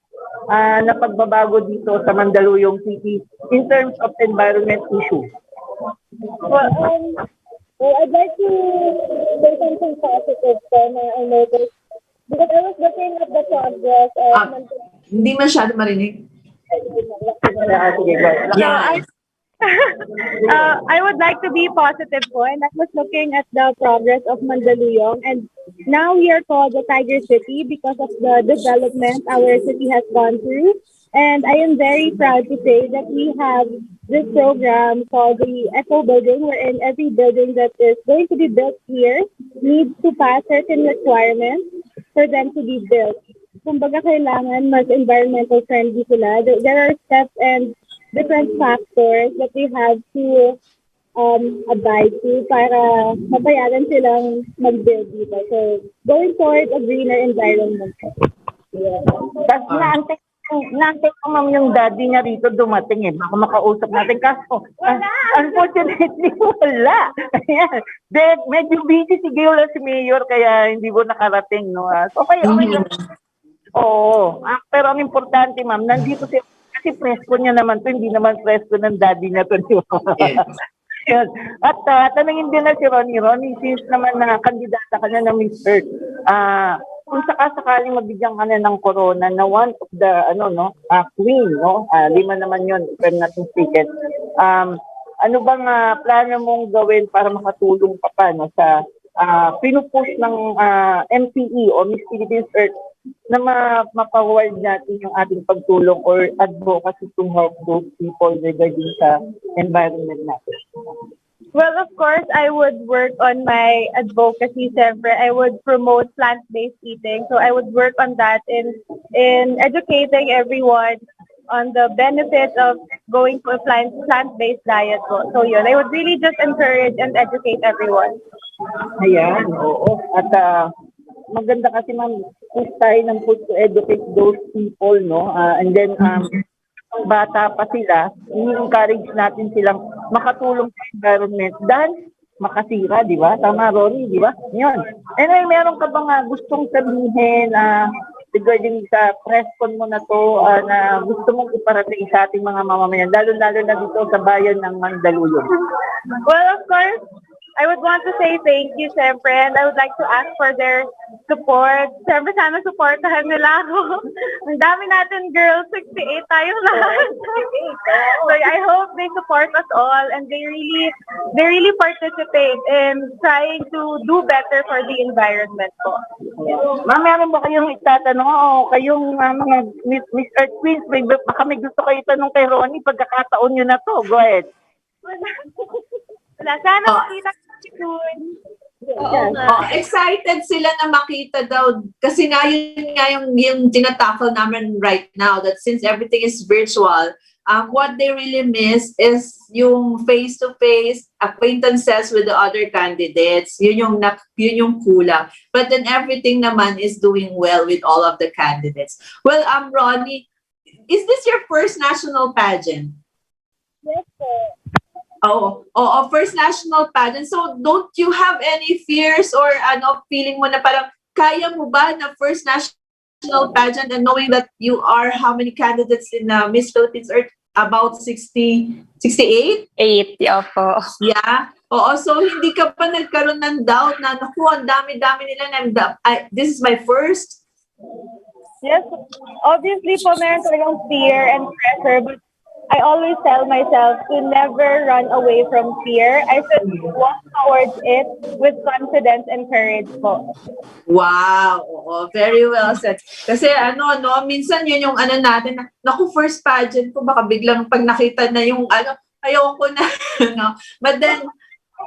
na pagbabago dito sa Mandaluyong City in terms of environment issue?
Well, I'd like to say something positive na I noticed because I was looking at the progress of
Hindi masyado marinig.
Sige, go.
Yeah.
I would like to be positive po, and I was looking at the progress of Mandaluyong, and now we are called the Tiger City because of the development our city has gone through. And I am very proud to say that we have this program called the Eco Building, wherein every building that is going to be built here needs to pass certain requirements for them to be built. Kumbaga kailangan mas environmental friendly sila. There are steps and different factors that they have to abide to para mapayagan silang mag-build dito. So, going forward, a greener environment.
Yeah. Tapos naantay ko ma'am yung daddy niya rito dumating eh. Baka makausap natin. Kaso, unfortunately, wala. Ayan. Medyo busy si Gila si Mayor kaya hindi ko nakarating. No? So, okay lang. Oo. Pero ang importante ma'am, nandito si kasi presko niya naman to, hindi naman presko ng daddy niya to.
Yes.
Yun. At tanungin din na si Ronnie, since naman na kandidata ka na ng Miss Earth, kung sakasakaling mabigyan ka na ng corona na one of the queen, no? 5 naman yun, if I'm not mistaken. Ano bang plano mong gawin para makatulong ka pa no, sa pinupush ng MPE o Miss Philippines Earth na mapaward natin yung ating pagtulong or advocacy to help those people regarding sa environment natin?
Well, of course, I would work on my advocacy. Siyempre, I would promote plant-based eating. So I would work on that in educating everyone on the benefits of going to a plant-based diet. So yun, I would really just encourage and educate everyone.
Ayan, oo. At maganda kasi ma'am, push tayo ng push to educate those people, no? And then, ang bata pa sila, i-encourage natin silang makatulong sa environment dahil makasira, di ba? Tama, Ronnie, di ba? Yun. Anyway, meron ka bang gustong sabihin regarding sa press con mo na to na gusto mong iparating sa ating mga mamamayan, lalo-lalo na dito sa bayan ng Mandaluyong?
Well, of course, I would want to say thank you, siyempre, and I would like to ask for their support. Siyempre, sana supportahan nila ako. Ang dami natin, girls, 68 tayong lahat. So I hope they support us all and they really participate in trying to do better for the environment po.
Ma'am, meron ba kayong itatanong o kayong mga Miss Earth Queens, baka may gusto kayo itanong kay Ronnie, pagkakataon nyo na to. Go ahead.
Sana makita ko soon.
Excited sila na makita daw kasi nga yun nga yung tinatakal namin right now that since everything is virtual, what they really miss is yung face-to-face acquaintances with the other candidates. Yun yung kulang. But then everything naman is doing well with all of the candidates. Well, Ronnie, is this your first national pageant?
Yes, sir.
First national pageant. So, don't you have any fears or feeling mo na parang kaya mo ba na first national pageant and knowing that you are how many candidates in Miss Philippines Earth? About 68?
8, opo.
Yeah. So hindi ka pa nagkaroon ng doubt na, naku, ang dami-dami nila na this is my first?
Yes, obviously po meron talagang fear and pressure, but I always tell myself to never run away from fear. I should walk towards it with confidence and courage po.
Wow! Very well said. Kasi minsan yun yung natin, naku, first pageant ko, baka biglang pag nakita na yung ayoko na. But then,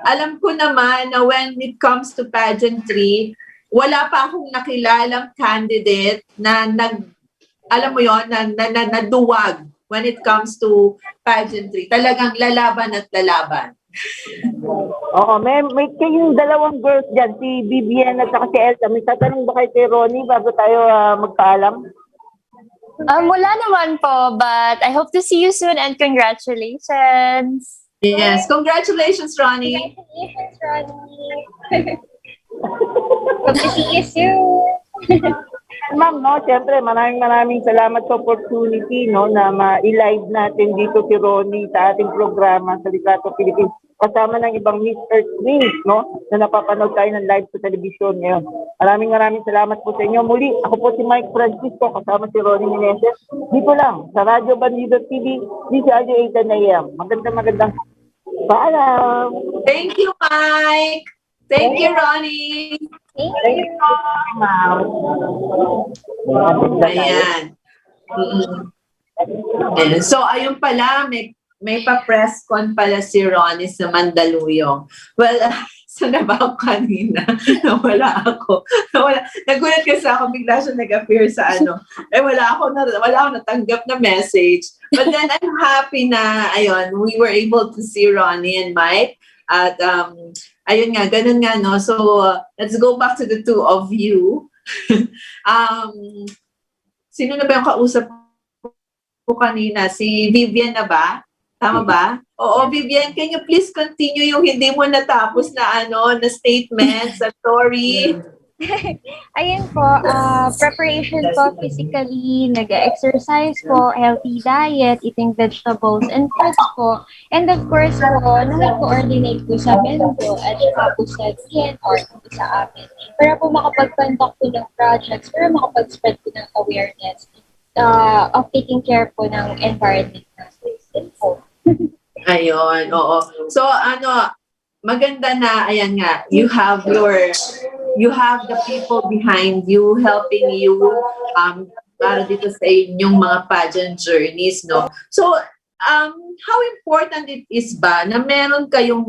alam ko naman na when it comes to pageantry, wala pa akong nakilalang candidate na naduwag when it comes to pageantry. Talagang lalaban at lalaban.
Oo, may kayong dalawang girls dyan, si Vivian at si Elsa. May tatanong ba kay Ronnie bago tayo magpaalam?
Wala naman po, but I hope to see you soon and congratulations.
Yes. Congratulations, Ronnie.
Congratulations, Ronnie. Hope to see you soon.
Ma'am, no, siyempre, maraming salamat sa opportunity, no, na ma-live natin dito si Ronnie sa ating programa sa Litrato Philippines. Kasama ng ibang Miss Earth Queens, no, na napapanood tayo ng live sa television ngayon. Maraming salamat po sa inyo. Muli, ako po si Mike Francisco, kasama si Ronnie Meneses. Dito lang, sa Radyo Bandido TV, DCRJ 8 AM. Magandang paalam.
Thank you, Mike. Thank you, Ronnie.
Thank you, ma'am.
Ayan. Mm-mm. Ayan. So, ayun pala, may pa-press con pala si Ronnie sa Mandaluyong. Well, saan na ba ako kanina? Nawala ako. Nagulat kasi ako, bigla siya nag-appear sa ano. Wala ako natanggap na message. But then, I'm happy na, ayun, we were able to see Ronnie and Mike. At, ayun nga, ganun nga, no? So, let's go back to the two of you. Sino na ba yung kausap ko kanina? Si Vivian na ba? Tama ba? Oo, Vivian, can you please continue yung hindi mo natapos na na statement sa story?
Ayun po, preparation po physically, nag-exercise po, healthy diet, eating vegetables and fruits po. And of course po, nakiko-coordinate po sa Mendo at saka po sa DNR po sa amin. Para po makapag-conduct po ng projects, para makapag-spread po ng awareness of taking care po ng environment natin po.
Ayun, oo. So, maganda na, ayan nga, you have the people behind you, helping you para dito sa inyong mga pageant journeys, no? So, how important it is ba na meron kayong,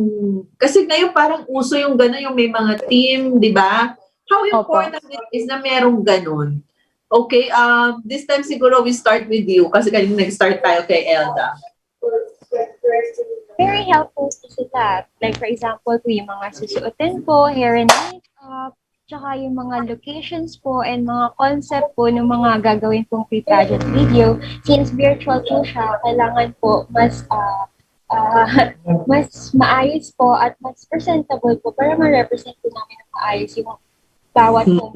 kasi ngayon parang uso yung gano'n, yung may mga team, di ba? How important it is na merong gano'n? Okay, this time siguro we start with you, kasi kanina nag-start tayo kay Elda.
Very helpful po sila. Like for example po, yung mga susuotin po, hair and makeup, tsaka yung mga locations po and mga concept po ng mga gagawin pong pre-pageant video. Since virtual po siya, kailangan po mas maayos po at mas presentable po para ma-represent po namin ng maayos yung bawat po.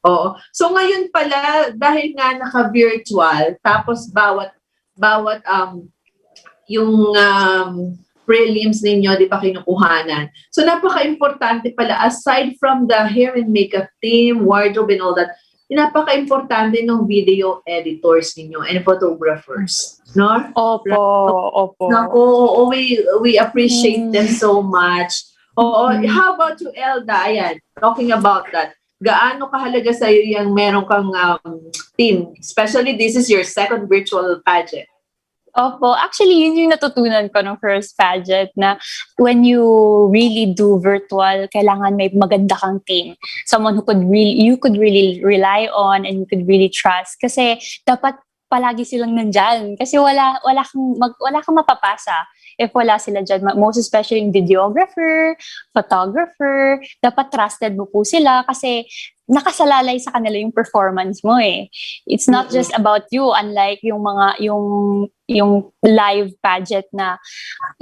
Oo. So ngayon pala, dahil nga naka-virtual, tapos bawat yung prelims ninyo, di ba, kinukuhanan. So napaka-importante pala, aside from the hair and makeup team, wardrobe and all that, napaka-importante ng video editors ninyo and photographers. No?
Opo.
Naku, we appreciate them so much. Oo. How about you, Elda? Ayan, talking about that. Gaano kahalaga sa'yo yung meron kang team? Especially this is your second virtual pageant.
Opo. Actually, yun yung natutunan ko ng first pageant na when you really do virtual, kailangan may maganda kang team. Someone who you could really rely on and you could really trust. Kasi dapat palagi silang nandyan. Kasi wala kang mapapasa if wala sila dyan. Most especially yung videographer, photographer, dapat trusted mo po sila kasi nakasalalay sa kanila yung performance mo eh. It's not just about you, unlike yung live pageant na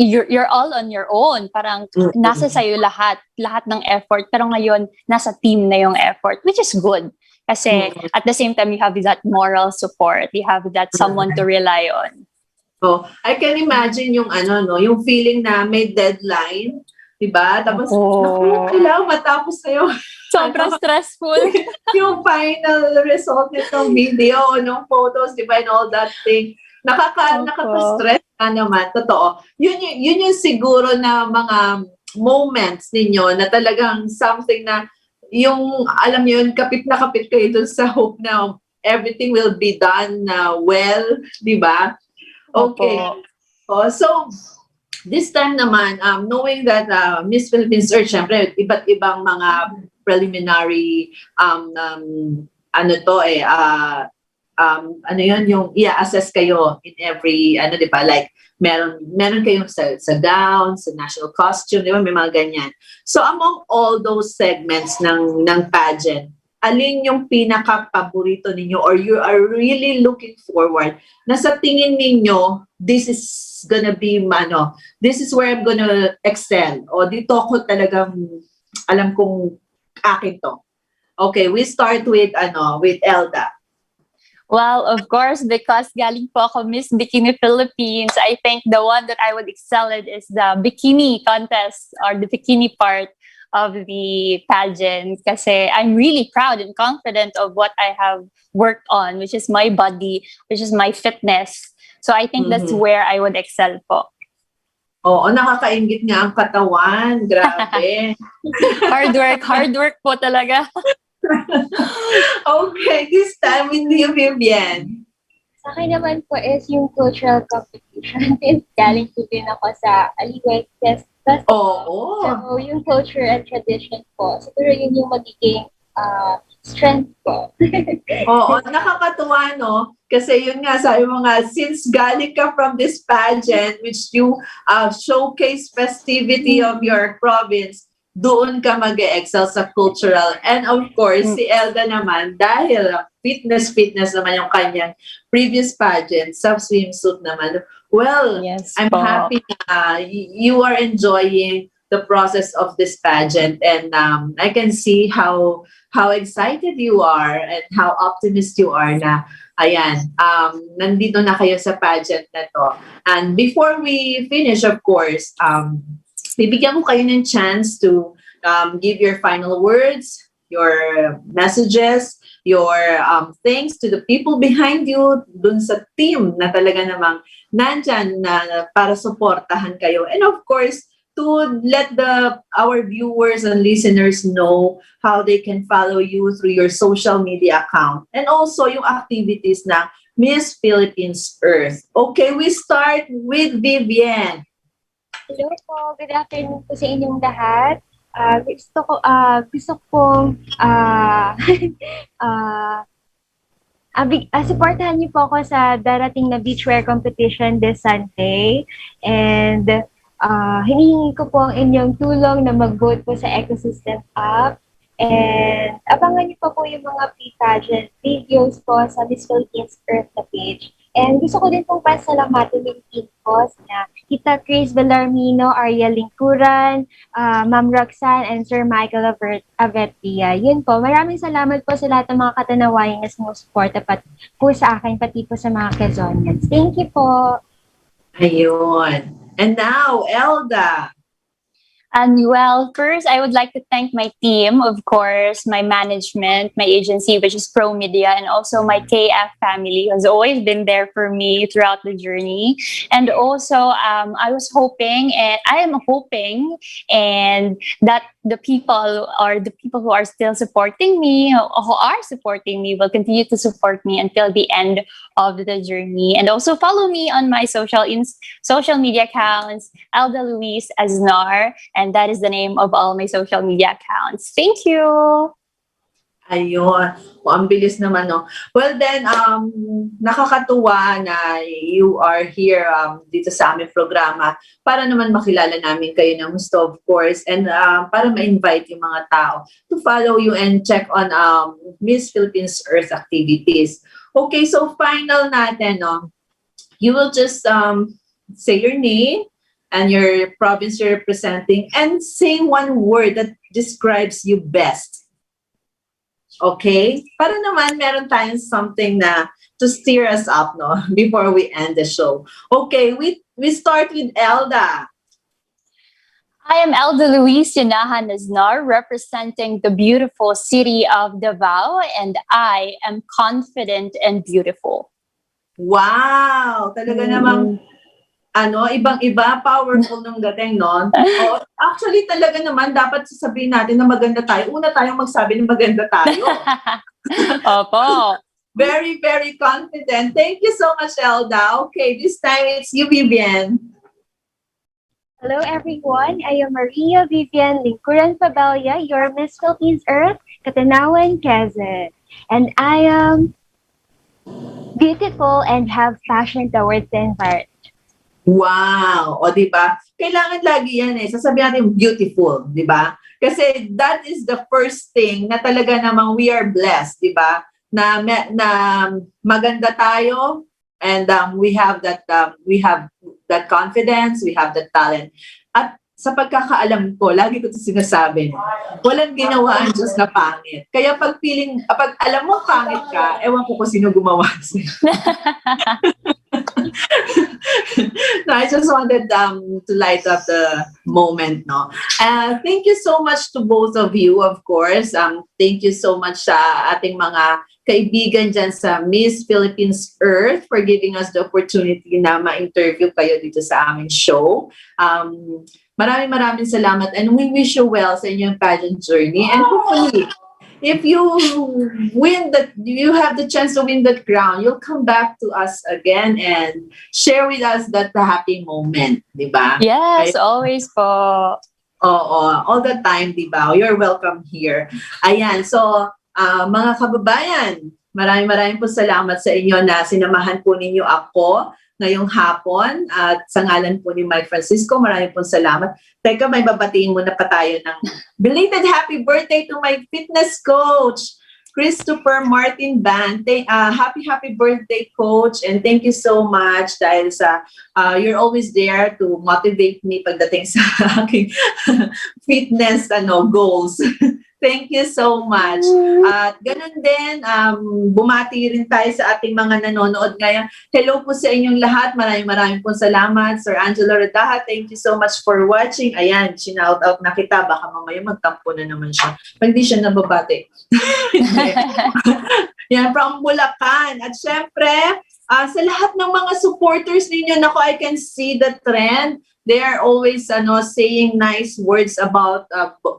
you're all on your own. Parang nasa sayo lahat ng effort. Pero ngayon, nasa team na yung effort, which is good. Kasi at the same time, you have that moral support. You have that someone to rely on.
So, I can imagine yung yung feeling na may deadline, 'di ba? Tapos kailangan matapos na yung
sobrang stressful.
yung final result nitong video, ng photos, 'di ba, and all that thing. Nakaka-stress ka naman, totoo. Yun yung siguro na mga moments ninyo na talagang something na yung, alam niyo yun, kapit na kapit kayo dun sa hope na everything will be done well, di ba? Okay. So, this time naman, knowing that Miss Philippines Earth, syempre, iba't ibang mga preliminary, yung i-assess kayo in every, di ba, like, meron kayong sa gown, sa national costume, di ba, may mga ganyan. So, among all those segments ng pageant, alin yung pinaka-paborito ninyo or you are really looking forward na sa tingin ninyo, this is gonna be, this is where I'm gonna excel. O dito ako talagang alam kong akin to. Okay, we start with Elda.
Well, of course, because galing po ako Miss Bikini Philippines, I think the one that I would excel at is the bikini contest or the bikini part of the pageant. Kasi I'm really proud and confident of what I have worked on, which is my body, which is my fitness. So I think that's where I would excel po.
Oo, nakakaingit nga ang katawan. Grabe.
Hard work po talaga.
Okay, this time with you, Vivian.
Sa akin naman po is yung cultural competition. Galing po din ako sa Aliway Festival.
Oo.
So, yung culture and tradition po, siguro yun yung magiging strength ko.
Oo, nakakatuwa, no? Kasi yun nga, sabi mo nga, since galing ka from this pageant, which you showcase festivity of your province, doon ka mag-excel sa cultural. And of course, si Elda naman, dahil fitness naman yung kanyang previous pageant, sa swimsuit naman. Well,
Yes,
I'm happy na you are enjoying the process of this pageant. And I can see how excited you are and how optimistic you are na, ayan, nandito na kayo sa pageant na to. And before we finish, of course, bibigyan ko kayo ng chance to give your final words, your messages, your thanks to the people behind you, dun sa team na talaga namang nandyan na para suportahan kayo. And of course, to let our viewers and listeners know how they can follow you through your social media account. And also yung activities na Miss Philippines Earth. Okay, we start with Vivian.
Hello po, good afternoon po sa inyong lahat. Gusto kong supportahan niyo po ako sa darating na beachwear competition this Sunday. And hinihingi ko po ang inyong tulong na mag-vote po sa Ecosystem app. And abangan niyo pa po yung mga pre-pageant videos po sa Miss Philippines Earth na page. And gusto ko din pong pasalamatan yung team ko na Tita Chris Bellarmino, Ariel Lingkuran, Ma'am Roxanne, and Sir Michael Avetia. Yun po, maraming salamat po sa lahat ng mga katanawayan na sumusuporta po sa akin, pati po sa mga Quezonians. Thank you po.
Ayun. And now, Elda.
And well, first, I would like to thank my team, of course, my management, my agency, which is Pro Media, and also my KF family, who has always been there for me throughout the journey. And also, I was hoping, and I am hoping, and that the people who are still supporting me, who are supporting me, will continue to support me until the end of the journey. And also follow me on my social media accounts, Elda Luis Aznar, and that is the name of all my social media accounts. Thank you.
Ayun. Ang bilis naman, no? Well, then, nakakatuwa na you are here dito sa aming programa para naman makilala namin kayo ng gusto, of course, and para ma-invite yung mga tao to follow you and check on Miss Philippines Earth activities. Okay, so final natin, no? You will just say your name and your province you're representing and say one word that describes you best. Okay? Para naman meron tayong something na to steer us up, no? Before we end the show. Okay, we start with Elda.
I am Elda Luis Yanahan Aznar, representing the beautiful city of Davao, and I am confident and beautiful.
Wow! Talaga namang ibang-iba, powerful nung dating, no? Actually, talaga naman, dapat sasabihin natin na maganda tayo. Una tayong magsabi na maganda tayo.
Opo.
Very, very confident. Thank you so much, Elda. Okay, this time it's you, Vivian.
Hello everyone, I am Maria Vivian Lingkuran Pabella, your Miss Philippines Earth, Katanawan, Quezon. And I am beautiful and have passion towards the environment.
Wow! O, di ba? Kailangan lagi yan eh. Sasabihin natin beautiful, di ba? Kasi that is the first thing na talaga namang we are blessed, di ba? Na maganda tayo, and we have that confidence, we have that talent. At sa pagkakaalam ko, lagi ko ito sinasabi, walang ginawa ang Diyos na pangit. Kaya pag alam mo pangit ka, ewan ko kung sino gumawa sa'yo. No, I just wanted to light up the moment, no. Thank you so much to both of you, of course. Thank you so much sa ating mga kaibigan dyan sa Miss Philippines Earth for giving us the opportunity na ma-interview kayo dito sa aming show. Maraming salamat, and we wish you well sa inyong pageant journey. And hopefully, if you have the chance to win that crown, you'll come back to us again and share with us that happy moment, di ba?
Yes, always po.
Oo, all the time, di ba? You're welcome here. Ayan, so mga kababayan, maraming po salamat sa inyo na sinamahan po ninyo ako ngayong hapon, at sa ngalan po ni Mike Francisco, maraming po salamat. Teka, may babatiin muna pa tayo ng belated happy birthday to my fitness coach, Christopher Martin Ban. Happy birthday, coach, and thank you so much dahil sa you're always there to motivate me pagdating sa aking fitness goals. Thank you so much. At ganun din, bumati rin tayo sa ating mga nanonood ngayon. Hello po sa inyong lahat. Maraming po salamat. Sir Angelo Radaha, thank you so much for watching. Ayan, shinout out na kita. Baka mamaya magtampo na naman siya. Pag di siya nababati. Yan, from Bulacan. At syempre, sa lahat ng mga supporters ninyo, nako, I can see the trend. They are always saying nice words about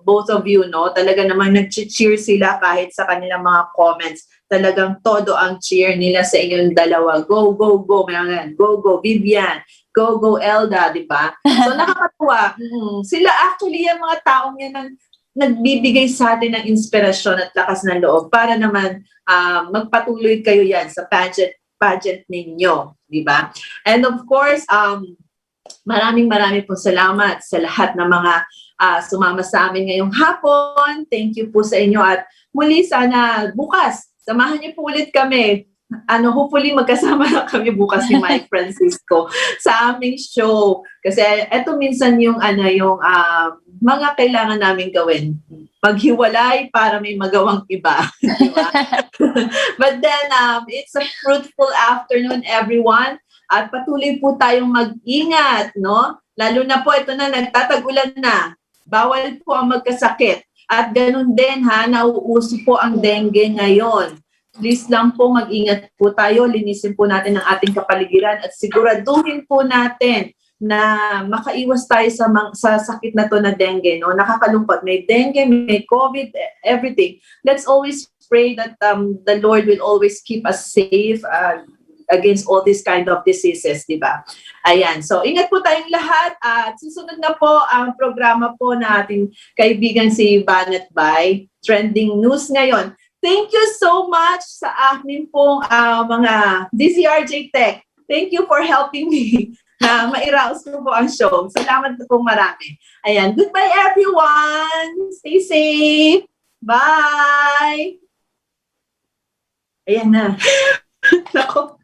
both of you, no? Talaga namang nag-cheer sila kahit sa kanilang mga comments. Talagang todo ang cheer nila sa inyong dalawa. Go, go, go. Go, go, Vivian. Go, go, Elda, di ba? So nakakatuwa. Sila actually, yung mga taong yan ang nagbibigay sa atin ng inspirasyon at lakas ng loob para naman magpatuloy kayo yan sa pageant ninyo, di ba? And of course, maraming po salamat sa lahat ng mga sumama sa amin ngayong hapon. Thank you po sa inyo, at muli sana bukas, samahan niyo po ulit kami. Hopefully magkasama na kami bukas ni Mike Francisco sa aming show. Kasi eto minsan yung mga kailangan namin gawin. Maghiwalay para may magawang iba. Diba? But then, it's a fruitful afternoon, everyone. At patuloy po tayong mag-ingat, no? Lalo na po, ito na, nagtatag-ulan na. Bawal po ang magkasakit. At ganun din, nauuso po ang dengue ngayon. Please lang po, mag-ingat po tayo. Linisin po natin ang ating kapaligiran at siguraduhin po natin na makaiwas tayo sa sakit na to na dengue, no? Nakakalungkot. May dengue, may COVID, everything. Let's always pray that the Lord will always keep us safe against all these kind of diseases, di ba? Ayan. So, ingat po tayong lahat, at susunod na po ang programa po na ating kaibigan si Banet Bay, Trending News ngayon. Thank you so much sa amin pong mga DCRJ Tech. Thank you for helping me na mairaos ko po ang show. Salamat po marami. Ayan. Goodbye, everyone. Stay safe. Bye. Ayan na. Nako.